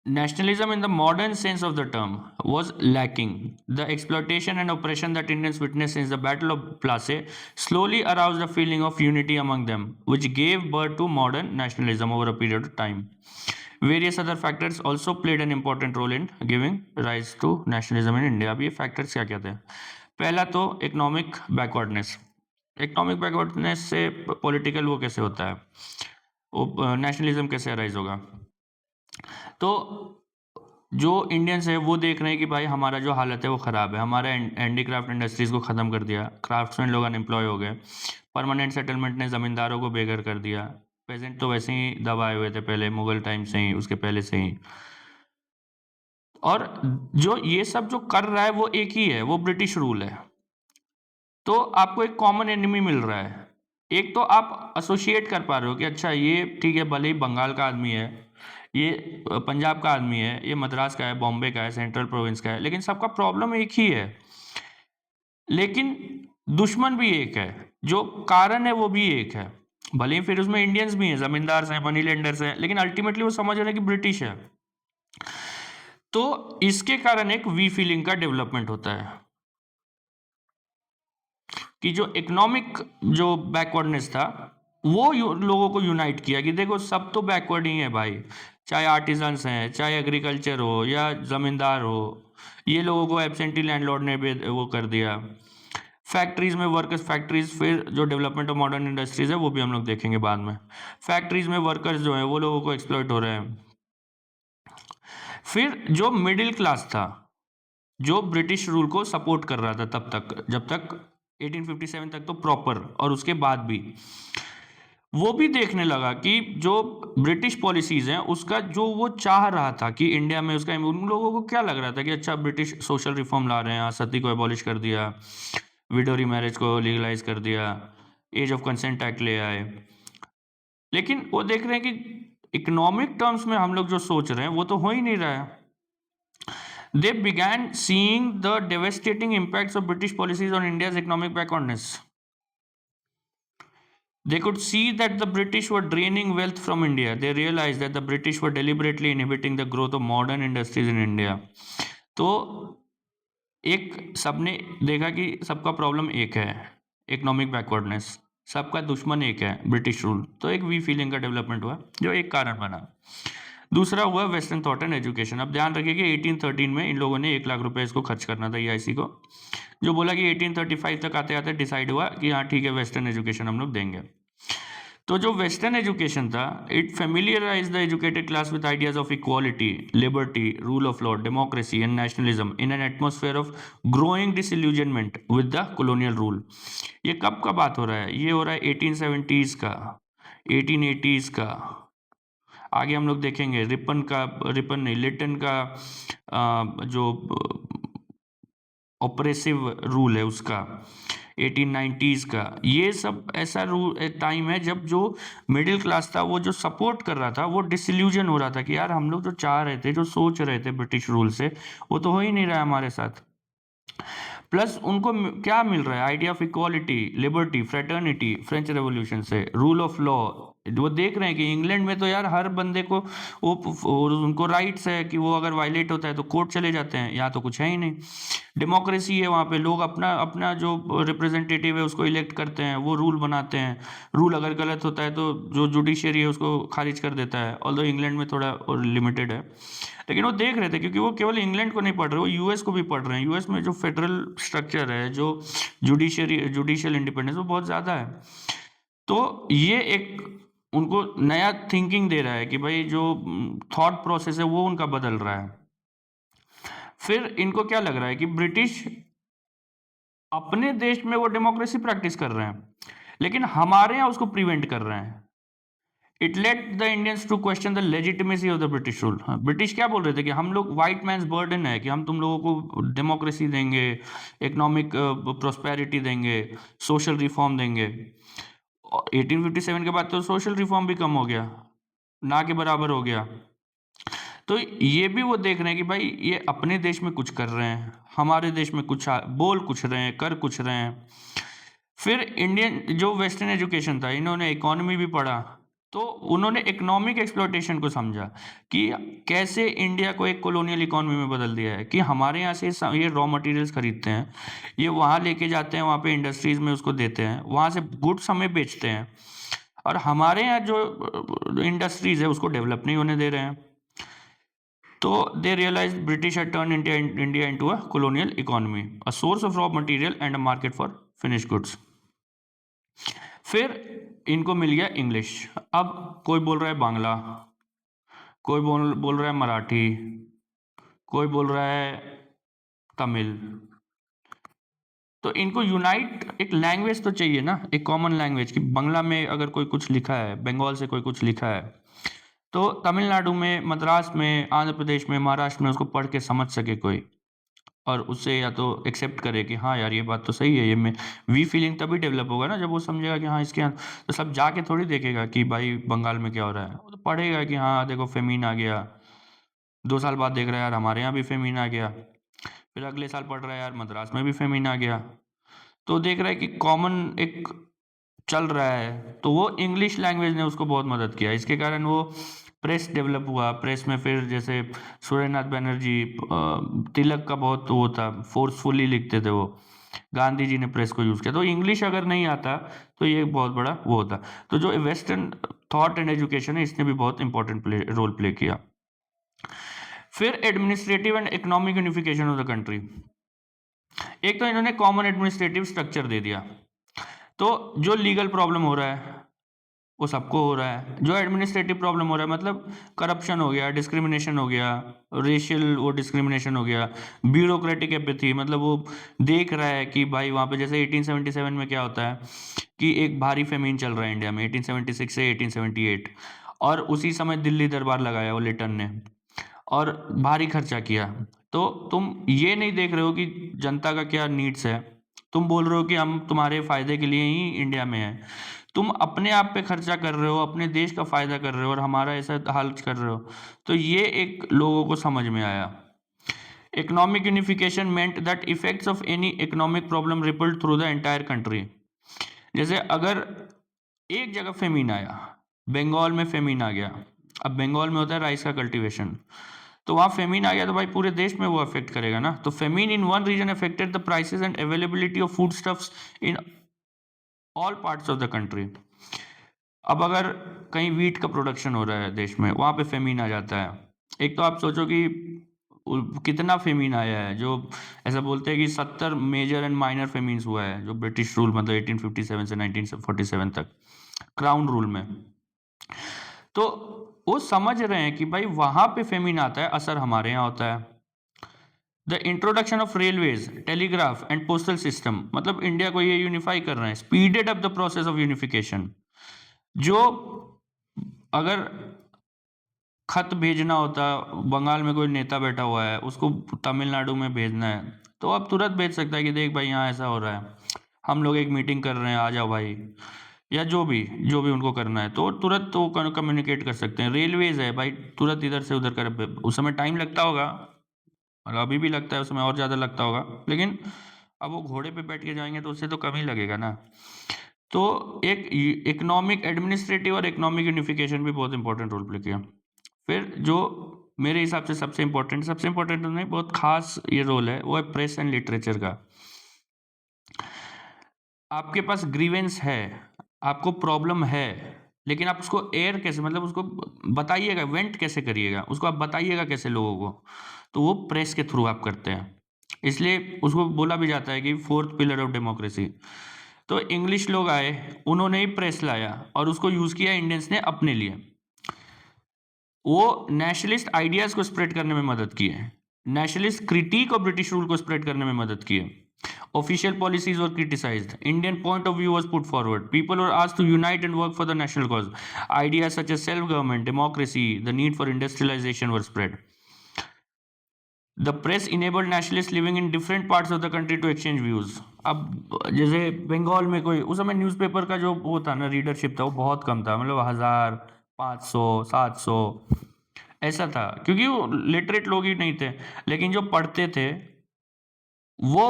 nationalism in the modern sense of the term was lacking. The exploitation and oppression that Indians witnessed since the Battle of Plassey slowly aroused a feeling of unity among them, which gave birth to modern nationalism over a period of time. Various other factors also played an important role in giving rise to nationalism in India. अब ये factors क्या कहते हैं? पहला तो economic backwardness. Economic backwardness से political वो कैसे होता है, वो नेशनलिज्म कैसे अराइज होगा? तो जो इंडियंस है वो देख रहे हैं कि भाई हमारा जो हालत है वो ख़राब है, हमारा हैंडीक्राफ्ट इंडस्ट्रीज़ को ख़त्म कर दिया, क्राफ्ट्समैन लोग अनएम्प्लॉय हो गए, परमानेंट सेटलमेंट ने ज़मींदारों को बेघर कर दिया, पेजेंट तो वैसे ही दबाए हुए थे पहले मुगल टाइम से ही, उसके पहले से ही। और जो ये सब जो कर रहा है वो एक ही है, वो ब्रिटिश रूल है। तो आपको एक कॉमन एनिमी मिल रहा है। एक तो आप एसोसिएट कर पा रहे हो कि अच्छा ये ठीक है, भले ही बंगाल का आदमी है, ये पंजाब का आदमी है, ये मद्रास का है, बॉम्बे का है, सेंट्रल प्रोविंस का है, लेकिन सबका प्रॉब्लम एक ही है। लेकिन दुश्मन भी एक है, जो कारण है वो भी एक है। भले ही फिर उसमें इंडियंस भी हैं, जमींदार हैं, मनी लेंडर्स हैं, लेकिन अल्टीमेटली वो समझ रहे हैं कि ब्रिटिश है। तो इसके कारण एक वी फीलिंग का डेवलपमेंट होता है कि जो इकोनॉमिक जो बैकवर्डनेस था वो लोगों को यूनाइट किया कि देखो सब तो बैकवर्ड ही है भाई, चाहे आर्टिजन्स हैं, चाहे एग्रीकल्चर हो या ज़मींदार हो, ये लोगों को एब्सेंटी लैंडलॉर्ड ने भी वो कर दिया। फैक्ट्रीज़ में वर्कर्स, फैक्ट्रीज़, फिर जो डेवलपमेंट ऑफ मॉडर्न इंडस्ट्रीज़ है वो भी हम लोग देखेंगे बाद में। फैक्ट्रीज़ में वर्कर्स जो हैं वो लोगों को एक्सप्लॉइट हो रहे हैं। फिर जो मिडिल क्लास था, जो ब्रिटिश रूल को सपोर्ट कर रहा था तब तक, जब तक 1857 तक तो प्रॉपर, और उसके बाद भी वो भी देखने लगा कि जो ब्रिटिश पॉलिसीज़ हैं उसका जो वो चाह रहा था कि इंडिया में उसका, उन लोगों को क्या लग रहा था कि अच्छा ब्रिटिश सोशल रिफॉर्म ला रहे हैं, सती को एबॉलिश कर दिया, विडो रीमैरिज को लीगलाइज कर दिया, एज ऑफ कंसेंट एक्ट ले आए। लेकिन वो देख रहे हैं कि इकोनॉमिक टर्म्स में हम लोग जो सोच रहे हैं वो तो हो ही नहीं रहा है। They began seeing the devastating impacts of British policies on India's economic backwardness. They could see that the British were draining wealth from India. They realized that the British were deliberately inhibiting the growth of modern industries in India. तो एक सबने देखा कि सबका problem एक है, economic backwardness, सबका दुश्मन एक है, ब्रिटिश रूल। तो एक वी फीलिंग का डेवलपमेंट हुआ जो एक कारण बना। दूसरा हुआ वेस्टर्न थॉट एंड एजुकेशन। अब ध्यान रखिए कि 1813 में इन लोगों ने 1 लाख रुपए इसको खर्च करना था EIC को, जो बोला कि 1835 तक आते आते डिसाइड हुआ कि हाँ ठीक है वेस्टर्न एजुकेशन हम लोग देंगे। तो जो वेस्टर्न एजुकेशन था, it familiarise the educated class with ideas of equality, liberty, rule of law, democracy and nationalism in an atmosphere of growing disillusionment with the colonial rule. ये कब का बात हो रहा है? ये हो रहा है 1870s का, 1880s का। आगे हम लोग देखेंगे रिपन नहीं, लिटन का जो ऑपरेसिव रूल है उसका, 1890s का। ये सब ऐसा रूल टाइम है जब जो मिडिल क्लास था, वो जो सपोर्ट कर रहा था, वो डिसइल्यूजन हो रहा था कि यार हम लोग जो चाह रहे थे, जो सोच रहे थे ब्रिटिश रूल से, वो तो हो ही नहीं रहा है हमारे साथ। प्लस उनको क्या मिल रहा है? Idea of equality, liberty, fraternity French revolution से, रूल ऑफ लॉ। वो देख रहे हैं कि इंग्लैंड में तो यार हर बंदे को उनको राइट्स है कि वो अगर वायलेट होता है तो कोर्ट चले जाते हैं, यहाँ तो कुछ है ही नहीं। डेमोक्रेसी है, वहाँ पे लोग अपना अपना जो रिप्रेजेंटेटिव है उसको इलेक्ट करते हैं, वो रूल बनाते हैं। रूल अगर गलत होता है तो जो जुडिशरी है उसको खारिज कर देता है, ऑल्दो इंग्लैंड में थोड़ा लिमिटेड है। लेकिन वो देख रहे थे, क्योंकि वो केवल इंग्लैंड को नहीं पढ़ रहे, वो यूएस को भी पढ़ रहे हैं। यूएस में जो फेडरल स्ट्रक्चर है, जो जुडिशियल इंडिपेंडेंस, वो बहुत ज़्यादा है। तो ये एक उनको नया थिंकिंग दे रहा है कि भाई जो थॉट प्रोसेस है वो उनका बदल रहा है। फिर इनको क्या लग रहा है कि ब्रिटिश अपने देश में वो डेमोक्रेसी प्रैक्टिस कर रहे हैं, लेकिन हमारे यहाँ उसको प्रिवेंट कर रहे हैं। It let the Indians to question the legitimacy of the British rule. British क्या बोल रहे थे कि हम लोग व्हाइट मैंस बर्डन है, कि हम तुम लोगों को डेमोक्रेसी देंगे, इकोनॉमिक प्रोस्पेरिटी देंगे, सोशल रिफॉर्म देंगे। 1857 के बाद तो सोशल रिफॉर्म भी कम हो गया, ना के बराबर हो गया। तो ये भी वो देख रहे हैं कि भाई ये अपने देश में कुछ कर रहे हैं, हमारे देश में कुछ बोल कुछ रहे हैं, कर कुछ रहे हैं। फिर इंडियन जो वेस्टर्न एजुकेशन था, इन्होंने इकोनॉमी भी पढ़ा, तो उन्होंने इकोनॉमिक एक्सप्लॉयटेशन को समझा कि कैसे इंडिया को एक कॉलोनियल इकोनॉमी में बदल दिया है, कि हमारे यहाँ से ये रॉ मटेरियल्स खरीदते हैं, ये वहाँ लेके जाते हैं, वहाँ पे इंडस्ट्रीज में उसको देते हैं, वहाँ से गुड्स हमें बेचते हैं, और हमारे यहाँ जो इंडस्ट्रीज है उसको डेवलप नहीं होने दे रहे हैं। तो they realise British had turned India into a colonial economy, a source of raw material and a market for finished goods. फिर इनको मिल गया इंग्लिश। अब कोई बोल रहा है बांग्ला, कोई बोल रहा है मराठी, कोई बोल रहा है तमिल। तो इनको यूनाइट, एक लैंग्वेज तो चाहिए ना, एक कॉमन लैंग्वेज, कि बांग्ला में अगर कोई कुछ लिखा है, बंगाल से कोई कुछ लिखा है, तो तमिलनाडु में, मद्रास में, आंध्र प्रदेश में, महाराष्ट्र में उसको पढ़ के समझ सके कोई, और उससे या तो एक्सेप्ट करे कि हाँ यार ये बात तो सही है। ये में वी फीलिंग तभी डेवलप होगा ना जब वो समझेगा कि हाँ इसके यहाँ, तो सब जाके थोड़ी देखेगा कि भाई बंगाल में क्या हो रहा है, वो तो पढ़ेगा कि हाँ देखो फेमीन आ गया, 2 साल बाद देख रहा है यार हमारे यहाँ भी फेमीन आ गया, फिर अगले साल पढ़ रहा है यार मद्रास में भी फेमीन आ गया। तो देख रहा है कि कॉमन एक चल रहा है, तो वो इंग्लिश लैंग्वेज ने उसको बहुत मदद किया। इसके कारण वो प्रेस डेवलप हुआ। प्रेस में फिर जैसे सूर्यनाथ बनर्जी, तिलक का बहुत वो था, फोर्सफुली लिखते थे वो, गांधी जी ने प्रेस को यूज़ किया। तो इंग्लिश अगर नहीं आता तो ये बहुत बड़ा वो होता। तो जो वेस्टर्न थॉट एंड एजुकेशन है, इसने भी बहुत इंपॉर्टेंट रोल प्ले किया। फिर administrative and economic unification of the country. एक तो इन्होंने कॉमन एडमिनिस्ट्रेटिव स्ट्रक्चर दे दिया, तो जो लीगल प्रॉब्लम हो रहा है वो सबको हो रहा है, जो एडमिनिस्ट्रेटिव प्रॉब्लम हो रहा है मतलब करप्शन हो गया, डिस्क्रिमिनेशन हो गया, रेशियल वो डिस्क्रिमिनेशन हो गया, ब्यूरोक्रेटिक एपैथी, मतलब वो देख रहा है कि भाई वहाँ पे जैसे 1877 में क्या होता है कि एक भारी फेमीन चल रहा है इंडिया में 1876 से 1878, और उसी समय दिल्ली दरबार लगाया वो लिटन ने और भारी खर्चा किया। तो तुम ये नहीं देख रहे हो कि जनता का क्या नीड्स है, तुम बोल रहे हो कि हम तुम्हारे फायदे के लिए ही इंडिया में हैं, तुम अपने आप पे खर्चा कर रहे हो, अपने देश का फायदा कर रहे हो और हमारा ऐसा हाल कर रहे हो। तो ये एक लोगों को समझ में आया। Economic unification meant that effects of any economic problem rippled through the entire country. जैसे अगर एक जगह फेमीन आया, बंगाल में फेमीन आ गया, अब बंगाल में होता है राइस का कल्टीवेशन, तो वहाँ फेमीन आ गया तो भाई पूरे देश में वो अफेक्ट करेगा ना। तो famine in one region affected the prices and availability of food stuffs in all parts of the country. अब अगर कहीं वीट का प्रोडक्शन हो रहा है देश में, वहाँ पे फेमीन आ जाता है। एक तो आप सोचो कि कितना फेमीन आया है, जो ऐसा बोलते हैं कि 70 मेजर एंड माइनर फेमीन्स हुआ है जो ब्रिटिश रूल मतलब 1857 से 1947 तक क्राउन रूल में। तो वो समझ रहे हैं कि भाई वहाँ पे फेमीन आता है, असर हमारे यहाँ होता है। The introduction of railways, telegraph and postal system, मतलब इंडिया को ये यूनिफाई कर रहे हैं, speeded up the process of unification. जो अगर खत भेजना होता, बंगाल में कोई नेता बैठा हुआ है उसको तमिलनाडु में भेजना है, तो अब तुरंत भेज सकता है कि देख भाई यहाँ ऐसा हो रहा है, हम लोग एक मीटिंग कर रहे हैं, आ जाओ भाई, या जो भी उनको करना है, तो तुरंत तो कम्युनिकेट कर सकते हैं। रेलवेज है भाई, तुरंत इधर से उधर कर, उस समय टाइम लगता होगा और अभी भी लगता है, उस समय और ज़्यादा लगता होगा, लेकिन अब वो घोड़े पे बैठ के जाएंगे तो उससे तो कम ही लगेगा ना। तो एक इकोनॉमिक एडमिनिस्ट्रेटिव और इकोनॉमिक यूनिफिकेशन भी बहुत इंपॉर्टेंट रोल प्ले किया। फिर जो मेरे हिसाब से सबसे इंपॉर्टेंट नहीं, बहुत खास ये रोल है, वो है प्रेस एंड लिटरेचर का। आपके पास ग्रीवेंस है, आपको प्रॉब्लम है, लेकिन आप उसको एयर कैसे, मतलब उसको बताइएगा, वेंट कैसे करिएगा, उसको आप बताइएगा कैसे लोगों को, तो वो प्रेस के थ्रू आप करते हैं। इसलिए उसको बोला भी जाता है कि फोर्थ पिलर ऑफ डेमोक्रेसी। तो इंग्लिश लोग आए, उन्होंने ही प्रेस लाया और उसको यूज़ किया इंडियंस ने अपने लिए। वो नेशनलिस्ट आइडियाज़ को स्प्रेड करने में मदद की है, नेशनलिस्ट क्रिटिक और ब्रिटिश रूल को स्प्रेड करने में मदद की है। Official policies were criticized. Indian point of view was put forward. People were asked to unite and work for the national cause. Ideas such as self-government, democracy, the need for industrialization were spread. The press enabled nationalists living in different parts of the country to exchange views. अब जैसे बंगाल में कोई उस समय newspaper का जो वो था ना, रीडरशिप था, वो बहुत कम था, मतलब 1000, 500, 700 ऐसा था, क्योंकि वो लिटरेट लोग ही नहीं थे। लेकिन जो पढ़ते थे वो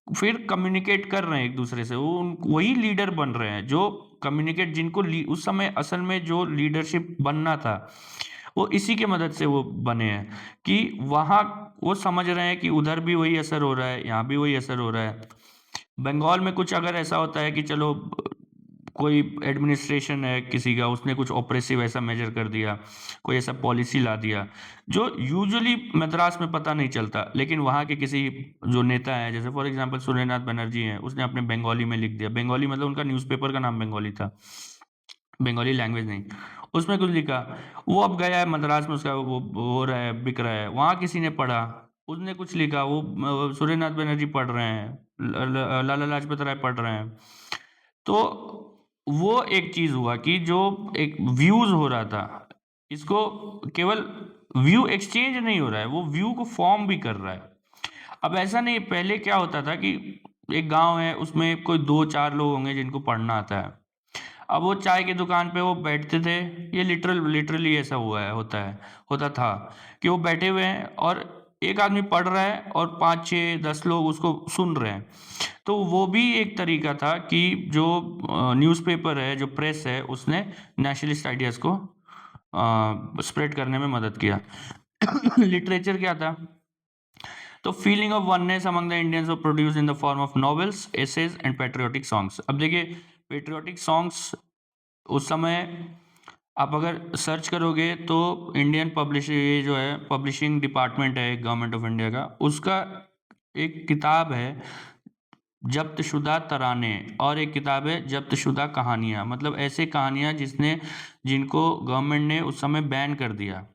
फिर कम्युनिकेट कर रहे हैं एक दूसरे से, वो वही लीडर बन रहे हैं जो कम्युनिकेट, जिनको उस समय असल में जो लीडरशिप बनना था वो इसी के मदद से वो बने हैं, कि वहाँ वो समझ रहे हैं कि उधर भी वही असर हो रहा है, यहाँ भी वही असर हो रहा है। बंगाल में कुछ अगर ऐसा होता है कि चलो कोई एडमिनिस्ट्रेशन है किसी का, उसने कुछ ऑपरेसिव ऐसा मेजर कर दिया, कोई ऐसा पॉलिसी ला दिया जो यूजुअली मद्रास में पता नहीं चलता, लेकिन वहाँ के किसी जो नेता है, जैसे फॉर एग्जांपल सूर्यनाथ बनर्जी हैं, उसने अपने बंगाली में लिख दिया, बंगाली मतलब उनका न्यूज़पेपर का नाम बंगाली था, बंगाली लैंग्वेज नहीं, उसमें कुछ लिखा, वो अब गया है मद्रास में, उसका वो हो रहा है, बिक रहा है, वहाँ किसी ने पढ़ा, उसने कुछ लिखा, वो सूर्यनाथ बनर्जी पढ़ रहे हैं, लाला लाजपत राय पढ़ रहे हैं। तो वो एक चीज हुआ कि जो एक व्यूज हो रहा था, इसको केवल व्यू एक्सचेंज नहीं हो रहा है, वो व्यू को फॉर्म भी कर रहा है। अब ऐसा नहीं, पहले क्या होता था कि एक गांव है, उसमें कोई 2-4 लोग होंगे जिनको पढ़ना आता है, अब वो चाय की दुकान पे वो बैठते थे, ये लिटरली ऐसा हुआ है, होता था कि वो बैठे हुए हैं और एक आदमी पढ़ रहा है और 5-6-10 लोग उसको सुन रहे हैं। तो वो भी एक तरीका था कि जो न्यूज़पेपर है, जो प्रेस है, उसने नेशनलिस्ट आइडियाज़ को स्प्रेड करने में मदद किया। लिटरेचर क्या था, तो feeling of oneness among the Indians were produced in the form of novels, essays and patriotic songs. अब देखिए, पेट्रियोटिक सॉन्ग्स उस समय आप अगर सर्च करोगे तो इंडियन ये जो है पब्लिशिंग डिपार्टमेंट है गवर्नमेंट ऑफ इंडिया का, उसका एक किताब है ज़ब्तशुदा तराने और एक किताब है ज़ब्तशुदा कहानियाँ, मतलब ऐसे कहानियाँ जिनको गवर्नमेंट ने उस समय बैन कर दिया,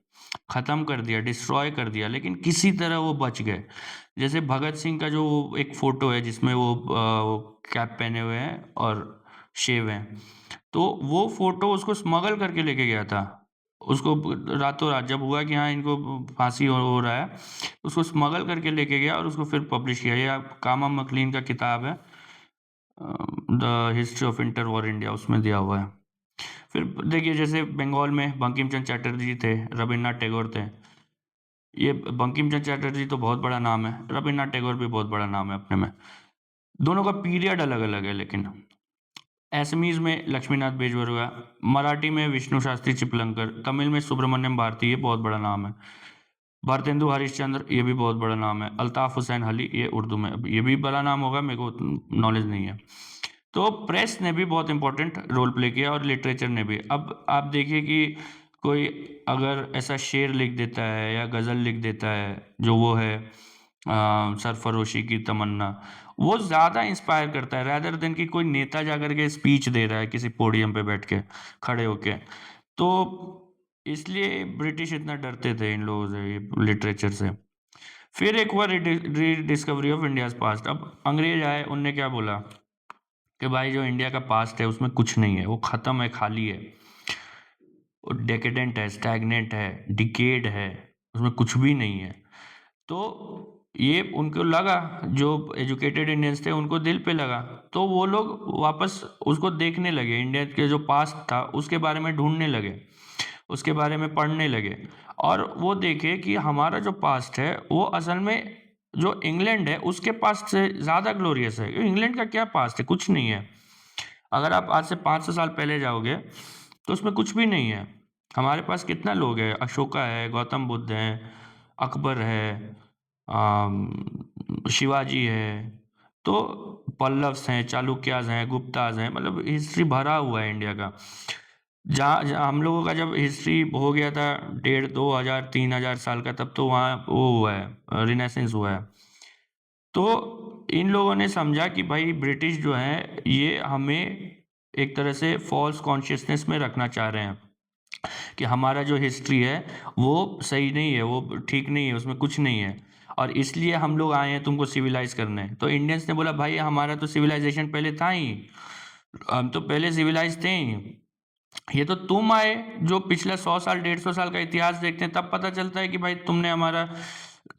ख़त्म कर दिया, डिस्ट्रॉय कर दिया, लेकिन किसी तरह वो बच गए। जैसे भगत सिंह का जो वो एक फ़ोटो है जिसमें वो कैप पहने हुए हैं और शेव हैं, तो वो फ़ोटो उसको स्मगल करके लेके गया था। उसको रातों रात जब हुआ कि हाँ इनको फांसी हो रहा है, उसको स्मगल करके लेके गया और उसको फिर पब्लिश किया। ये कामा मकलीन का किताब है the history of inter war India, उसमें दिया हुआ है। फिर देखिए जैसे बंगाल में बंकिम चंद्र चटर्जी थे, रविन्द्रनाथ टैगोर थे। ये बंकिम चंद्र चटर्जी तो बहुत बड़ा नाम है, रविन्द्रनाथ टैगोर भी बहुत बड़ा नाम है अपने में। दोनों का पीरियड अलग अलग है, लेकिन असमीज में लक्ष्मीनाथ बेजबरुआ, मराठी में विष्णु शास्त्री चिपलंकर, तमिल में सुब्रमण्यम भारती, ये बहुत बड़ा नाम है। भारतेंदु हरिश्चंद्र, ये भी बहुत बड़ा नाम है। अल्ताफ हुसैन अली, ये उर्दू में, ये भी बड़ा नाम होगा, मेरे को नॉलेज नहीं है। तो प्रेस ने भी बहुत इंपॉर्टेंट रोल प्ले किया और लिटरेचर ने भी। अब आप देखिए कि कोई अगर ऐसा शेर लिख देता है या गज़ल लिख देता है जो वो है सरफरोशी की तमन्ना, वो ज़्यादा इंस्पायर करता है रैदर देन कि कोई नेता जाकर के स्पीच दे रहा है किसी पोडियम पे बैठ के खड़े होके। तो इसलिए ब्रिटिश इतना डरते थे इन लोगों से, ये लिटरेचर से। फिर एक हुआ रीडिस्कवरी ऑफ इंडियाज पास्ट। अब अंग्रेज आए, उनने क्या बोला कि भाई जो इंडिया का पास्ट है उसमें कुछ नहीं है, वो ख़त्म है, खाली है, वो डेकेडेंट है, स्टैग्नेंट है, डिकेड है, उसमें कुछ भी नहीं है। तो ये उनको लगा, जो एजुकेटेड इंडियंस थे उनको दिल पे लगा, तो वो लोग वापस उसको देखने लगे, इंडिया के जो पास्ट था उसके बारे में ढूंढने लगे, उसके बारे में पढ़ने लगे, और वो देखे कि हमारा जो पास्ट है वो असल में जो इंग्लैंड है उसके पास्ट से ज़्यादा ग्लोरियस है। इंग्लैंड का क्या पास्ट है, कुछ नहीं है। अगर आप आज से 500 साल पहले जाओगे तो उसमें कुछ भी नहीं है। हमारे पास कितना लोग हैं, अशोका है, गौतम बुद्ध हैं, अकबर है, शिवाजी है, तो पल्लव्स हैं, चालुक्यास हैं, गुप्ताज हैं, मतलब हिस्ट्री भरा हुआ है इंडिया का। जहाँ हम लोगों का जब हिस्ट्री हो गया था 1,500, 2,000, 3,000 साल का, तब तो वहाँ वो हुआ है, रिनेसेंस हुआ है। तो इन लोगों ने समझा कि भाई ब्रिटिश जो है ये हमें एक तरह से फॉल्स कॉन्शियसनेस में रखना चाह रहे हैं कि हमारा जो हिस्ट्री है वो सही नहीं है, वो ठीक नहीं है, उसमें कुछ नहीं है, और इसलिए हम लोग आए हैं तुमको सिविलाइज करने। तो इंडियंस ने बोला भाई हमारा तो सिविलाइजेशन पहले था ही, हम तो पहले सिविलाइज थे ही। ये तो तुम आए जो पिछला 100 साल 150 साल का इतिहास देखते हैं तब पता चलता है कि भाई तुमने हमारा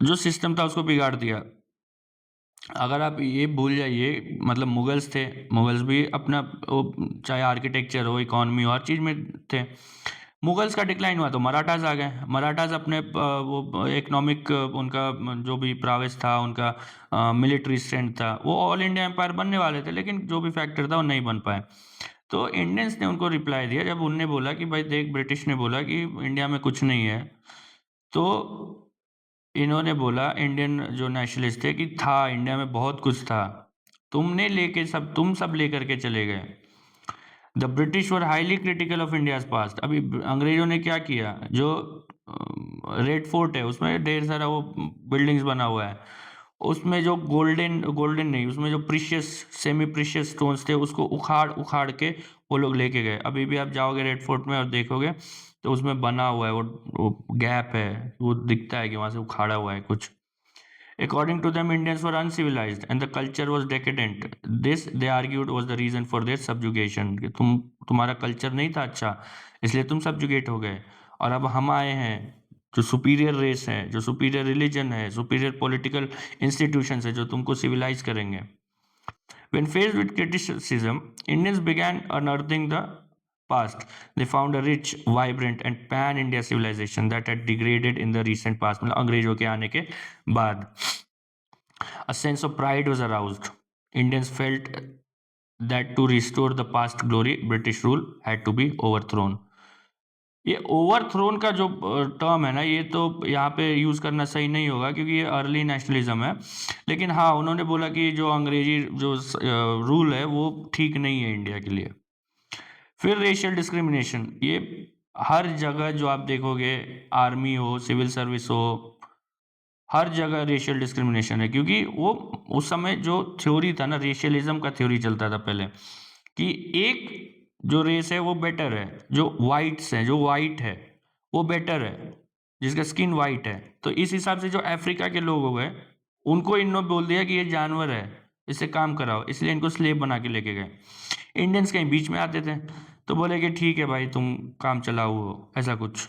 जो सिस्टम था उसको बिगाड़ दिया। अगर आप ये भूल जाइए, मतलब मुगल्स थे, मुगल्स भी अपना चाहे आर्किटेक्चर हो, इकोनॉमी हो, हर चीज़ में थे। मुगल्स का डिक्लाइन हुआ तो मराठास आ गए। मराठास अपने वो इकोनॉमिक उनका जो भी प्रावेस था, उनका मिलिट्री स्ट्रेंथ था, वो ऑल इंडिया एम्पायर बनने वाले थे, लेकिन जो भी फैक्टर था वो नहीं बन पाए। तो इंडियंस ने उनको रिप्लाई दिया जब उनने बोला कि भाई देख, ब्रिटिश ने बोला कि इंडिया में कुछ नहीं है, तो इन्होंने बोला, इंडियन जो नेशनलिस्ट थे, कि था, इंडिया में बहुत कुछ था, तुम सब लेकर के चले गए। The British were highly critical of India's past. अभी अंग्रेजों ने क्या किया, जो रेड फोर्ट है उसमें ढेर सारा वो बिल्डिंग्स बना हुआ है, उसमें जो गोल्डन गोल्डन नहीं, उसमें जो प्रीशियस सेमी प्रीशियस स्टोन्स थे उसको उखाड़ उखाड़ के वो लोग लेके गए। अभी भी आप जाओगे रेड फोर्ट में और देखोगे तो उसमें बना हुआ है, वो गैप है, वो दिखता है कि वहाँ से उखाड़ा हुआ है कुछ। According to them, Indians were uncivilized and the culture was decadent. This, they argued, was the reason for their subjugation. कि तुम्हारा कल्चर नहीं था अच्छा, इसलिए तुम सब्जुगेट हो गए, और अब हम आए हैं जो सुपीरियर रेस है, जो सुपीरियर रिलीजन है, सुपीरियर पॉलिटिकल इंस्टीट्यूशंस है, जो तुमको सिविलाइज करेंगे। When faced with criticism, Indians began unearthing the past. They found a rich, vibrant and pan-India civilization that had degraded in the recent past. मतलब अंग्रेजों के आने के बाद a sense of pride was aroused. Indians felt that to restore the past glory, British rule had to be overthrown. ये overthrown का जो term है ना, ये तो यहाँ पे यूज़ करना सही नहीं होगा क्योंकि ये अर्ली नेशनलिज्म है। लेकिन हाँ, उन्होंने बोला कि जो अंग्रेजी जो रूल है वो ठीक नहीं है इंडिया के लिए। फिर रेशियल डिस्क्रिमिनेशन, ये हर जगह जो आप देखोगे, आर्मी हो, सिविल सर्विस हो, हर जगह रेशियल डिस्क्रिमिनेशन है, क्योंकि वो उस समय जो थ्योरी था ना, रेशियलिज्म का थ्योरी चलता था पहले, कि एक जो रेस है वो बेटर है, जो वाइट्स हैं, जो वाइट है वो बेटर है, जिसका स्किन वाइट है। तो इस हिसाब से जो अफ्रीका के लोग हो गए, उनको इन्होंने बोल दिया कि ये जानवर है, इससे काम कराओ, इसलिए इनको स्लेव बना के लेके गए। इंडियंस कहीं बीच में आते थे, तो बोले कि ठीक है भाई, तुम काम चलाओ, ऐसा कुछ।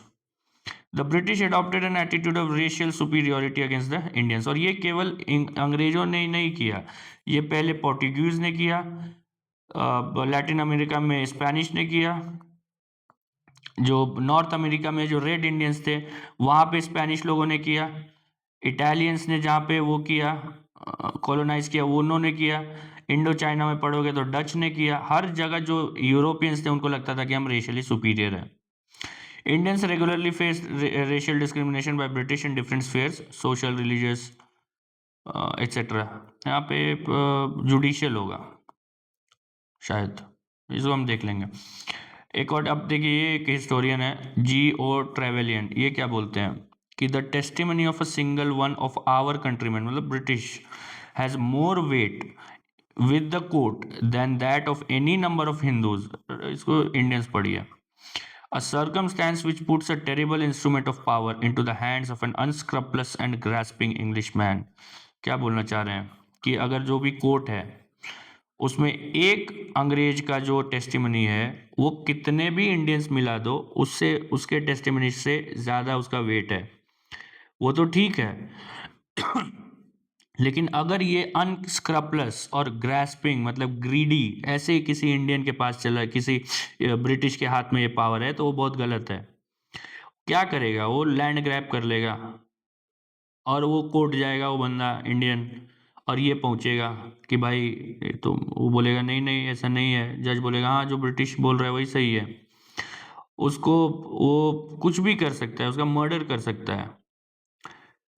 The British adopted an attitude of racial superiority against the Indians, और ये केवल अंग्रेजों ने ही नहीं किया, ये पहले पोर्टुगीज ने किया, लैटिन अमेरिका में स्पेनिश ने किया, जो नॉर्थ अमेरिका में जो रेड इंडियंस थे वहाँ पे स्पेनिश लोगों ने किया, इटालियंस ने जहाँ पे वो किया, कॉलोनाइज किया, वो उन्होंने किया, इंडो चाइना में पढ़ोगे तो डच ने किया, हर जगह जो यूरोपियंस थे उनको लगता था कि हम रेशियली सुपीरियर हैं। Indians regularly face racial discrimination by British in different spheres, social, religious, etc. यहाँ पे जुडिशियल होगा शायद, इसको हम देख लेंगे। एक और अब देखिए, ये एक हिस्टोरियन है G.O. ट्रेवेलियन, ये क्या बोलते हैं कि the testimony of a single one of our countryman, मतलब British, has more weight with the court than that of any number of Hindus, इसको इंडियंस पढ़िए। A circumstance which puts a terrible instrument of power into the hands of an unscrupulous and grasping Englishman। क्या बोलना चाह रहे हैं कि अगर जो भी कोर्ट है उसमें एक अंग्रेज का जो टेस्टिमनी है, वो कितने भी इंडियंस मिला दो, उससे उसके टेस्टिमनी से ज़्यादा उसका वेट है, वो तो ठीक है। लेकिन अगर ये अनस्क्रपलस और ग्रास्पिंग, मतलब ग्रीडी, ऐसे किसी इंडियन के पास चला, किसी ब्रिटिश के हाथ में ये पावर है, तो वो बहुत गलत है। क्या करेगा वो? लैंड ग्रैब कर लेगा और वो कोर्ट जाएगा वो बंदा इंडियन, और ये पहुंचेगा कि भाई, तो वो बोलेगा नहीं नहीं ऐसा नहीं है, जज बोलेगा हाँ जो ब्रिटिश बोल रहा है वही सही है, उसको वो कुछ भी कर सकता है, उसका मर्डर कर सकता है,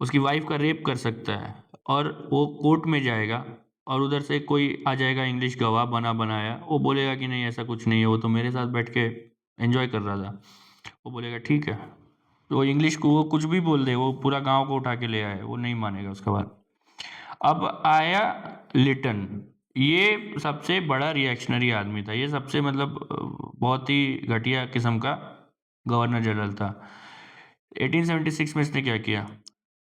उसकी वाइफ का रेप कर सकता है, और वो कोर्ट में जाएगा और उधर से कोई आ जाएगा इंग्लिश गवाह बना बनाया, वो बोलेगा कि नहीं ऐसा कुछ नहीं है, वो तो मेरे साथ बैठ के एंजॉय कर रहा था, वो बोलेगा ठीक है। तो वो इंग्लिश को वो कुछ भी बोल दे, वो पूरा गांव को उठा के ले आए, वो नहीं मानेगा उसके बाद। अब आया लिटन, ये सबसे बड़ा रिएक्शनरी आदमी था, ये सबसे मतलब बहुत ही घटिया किस्म का गवर्नर जनरल था। 1876 में इसने क्या किया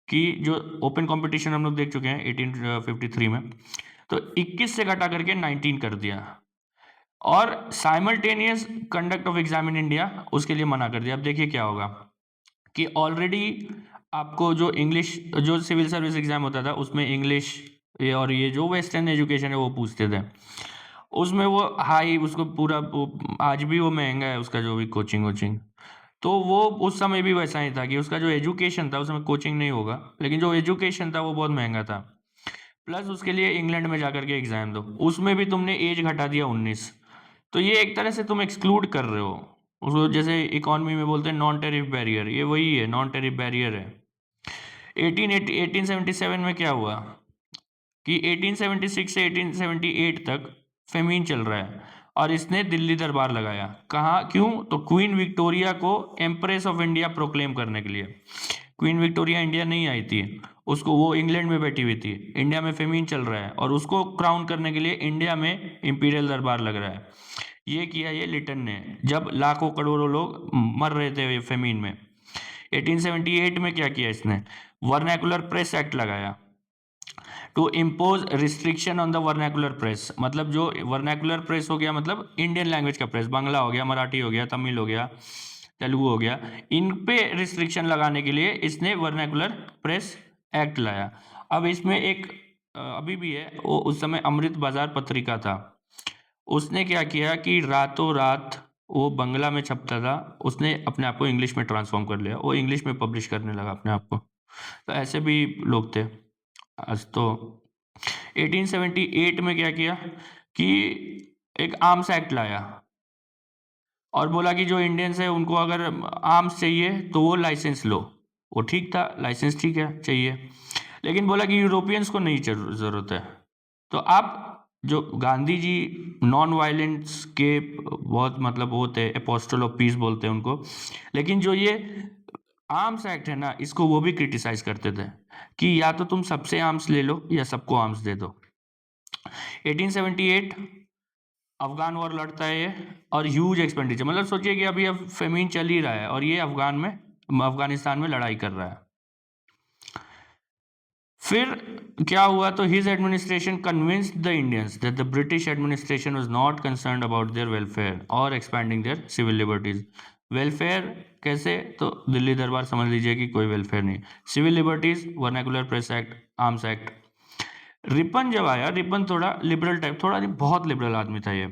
कि जो ओपन कंपटीशन हम लोग देख चुके हैं 1853 में, तो 21 से घटा करके 19 कर दिया, और simultaneous conduct of exam in India उसके लिए मना कर दिया। अब देखिए क्या होगा कि ऑलरेडी आपको जो इंग्लिश, जो सिविल सर्विस एग्जाम होता था उसमें इंग्लिश ये और ये जो वेस्टर्न एजुकेशन है वो पूछते थे, उसमें वो हाई, उसको पूरा वो आज भी वो महंगा है उसका जो भी कोचिंग वोचिंग, तो वो उस समय भी वैसा ही था कि उसका जो एजुकेशन था, उसमें कोचिंग नहीं होगा, लेकिन जो एजुकेशन था वो बहुत महंगा था, प्लस उसके लिए इंग्लैंड में जाकर के एग्जाम दो, उसमें भी तुमने एज घटा दिया 19, तो ये एक तरह से तुम एक्सक्लूड कर रहे हो उसको, जैसे इकोनॉमी में बोलते हैं नॉन टेरिफ बैरियर, ये वही है, नॉन टेरिफ बैरियर है। 1877 में क्या हुआ कि 1876 से 1878 तक फेमीन चल रहा है, और इसने दिल्ली दरबार लगाया। कहाँ? क्यों? तो क्वीन विक्टोरिया को एम्प्रेस ऑफ इंडिया प्रोक्लेम करने के लिए। क्वीन विक्टोरिया इंडिया नहीं आई थी, उसको, वो इंग्लैंड में बैठी हुई थी, इंडिया में फेमीन चल रहा है, और उसको क्राउन करने के लिए इंडिया में इंपीरियल दरबार लग रहा है। ये किया ये लिटन ने, जब लाखों करोड़ों लोग मर रहे थे फेमीन में। 1878 में क्या किया इसने? वर्नैकुलर प्रेस एक्ट लगाया to impose restriction on the vernacular press, मतलब जो वर्नैकुलर प्रेस हो गया मतलब इंडियन लैंग्वेज का प्रेस, बांग्ला हो गया, मराठी हो गया, तमिल हो गया, तेलुगु हो गया, इन पे रिस्ट्रिक्शन लगाने के लिए इसने वर्नैकुलर प्रेस एक्ट लाया। अब इसमें एक अभी भी है, वो उस समय अमृत बाजार पत्रिका था, उसने क्या किया कि रातों रात वो बंगला में छपता था, उसने अपने आप को इंग्लिश में ट्रांसफॉर्म कर लिया, वो इंग्लिश में पब्लिश करने लगा अपने आप को। तो ऐसे भी लोग थे। आज तो 1878 में क्या किया कि एक आर्म्स एक्ट लाया, और बोला कि जो इंडियंस है उनको अगर आर्म्स चाहिए तो वो लाइसेंस लो। वो ठीक था, लाइसेंस ठीक है चाहिए, लेकिन बोला कि यूरोपियंस को नहीं ज़रूरत है। तो आप जो गांधी जी नॉन वायलेंस के बहुत मतलब वो थे, एपोस्टल ऑफ पीस बोलते हैं उनको, लेकिन जो ये आर्म्स एक्ट है ना, इसको वो भी क्रिटिसाइज करते थे कि या तो तुम सबसे आर्म्स ले लो या सबको आर्म्स दे दो। 1878 अफगान वॉर लड़ता है ये, और ह्यूज एक्सपेंडिचर, मतलब सोचिए कि अभी अब फेमीन चल ही रहा है और ये अफगानिस्तान में लड़ाई कर रहा है। फिर क्या हुआ, तो his administration convinced the Indians that the British administration was not concerned about their welfare और expanding their civil liberties. Welfare कैसे, तो दिल्ली दरबार समझ लीजिए कि कोई वेलफेयर नहीं। Civil liberties, vernacular press act, arms act. Ripon जब आया, रिपन थोड़ा लिबरल टाइप, थोड़ा नहीं बहुत लिबरल आदमी था ये।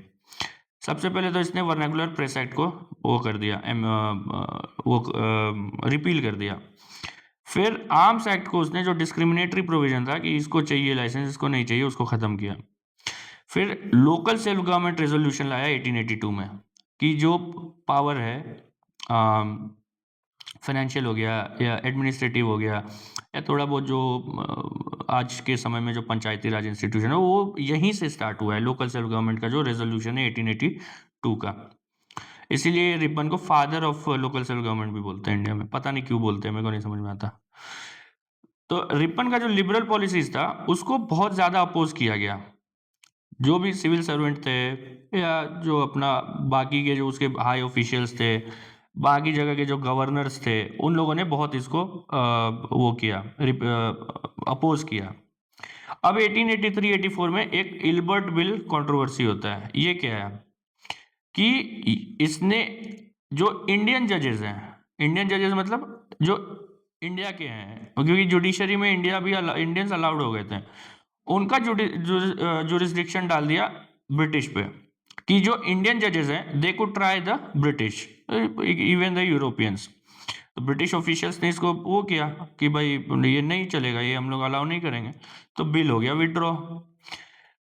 सबसे पहले तो इसने वर्नाकुलर प्रेस एक्ट को वो कर दिया, वो रिपील कर दिया। फिर आर्म्स एक्ट को उसने, जो डिस्क्रिमिनेटरी प्रोविजन था कि इसको चाहिए लाइसेंस, इसको नहीं चाहिए, उसको ख़त्म किया। फिर लोकल सेल्फ गवर्नमेंट रेजोल्यूशन लाया 1882 में, कि जो पावर है फाइनेंशियल हो गया या एडमिनिस्ट्रेटिव हो गया या थोड़ा बहुत जो आज के समय में जो पंचायती राज इंस्टीट्यूशन है, वो यहीं से स्टार्ट हुआ है। लोकल सेल्फ गवर्नमेंट का जो रेजोल्यूशन है 1882 का, इसीलिए रिपन को father of local self government भी बोलते हैं इंडिया में, पता नहीं क्यों बोलते हैं, मेरे को नहीं समझ में आता। तो रिपन का जो लिबरल पॉलिसीज था उसको बहुत ज़्यादा अपोज किया गया। जो भी सिविल सर्वेंट थे या जो अपना बाकी के जो उसके हाई ऑफिशियल्स थे, बाकी जगह के जो गवर्नर्स थे, उन लोगों ने बहुत इसको वो किया, अपोज किया। अब 1883-84 में एक इल्बर्ट बिल कंट्रोवर्सी होता है। ये क्या है कि इसने जो इंडियन जजेस हैं, इंडियन जजेस मतलब जो इंडिया के हैं, क्योंकि जुडिशरी में इंडिया भी इंडियंस अलाउड हो गए थे, उनका जुरिस्डिक्शन डाल दिया ब्रिटिश पे, कि जो इंडियन जजेस हैं they could try the British, even the Europeans. तो ब्रिटिश ऑफिशियल्स ने इसको वो किया कि भाई ये नहीं चलेगा, ये हम लोग अलाउ नहीं करेंगे, तो बिल हो गया विड्रॉ।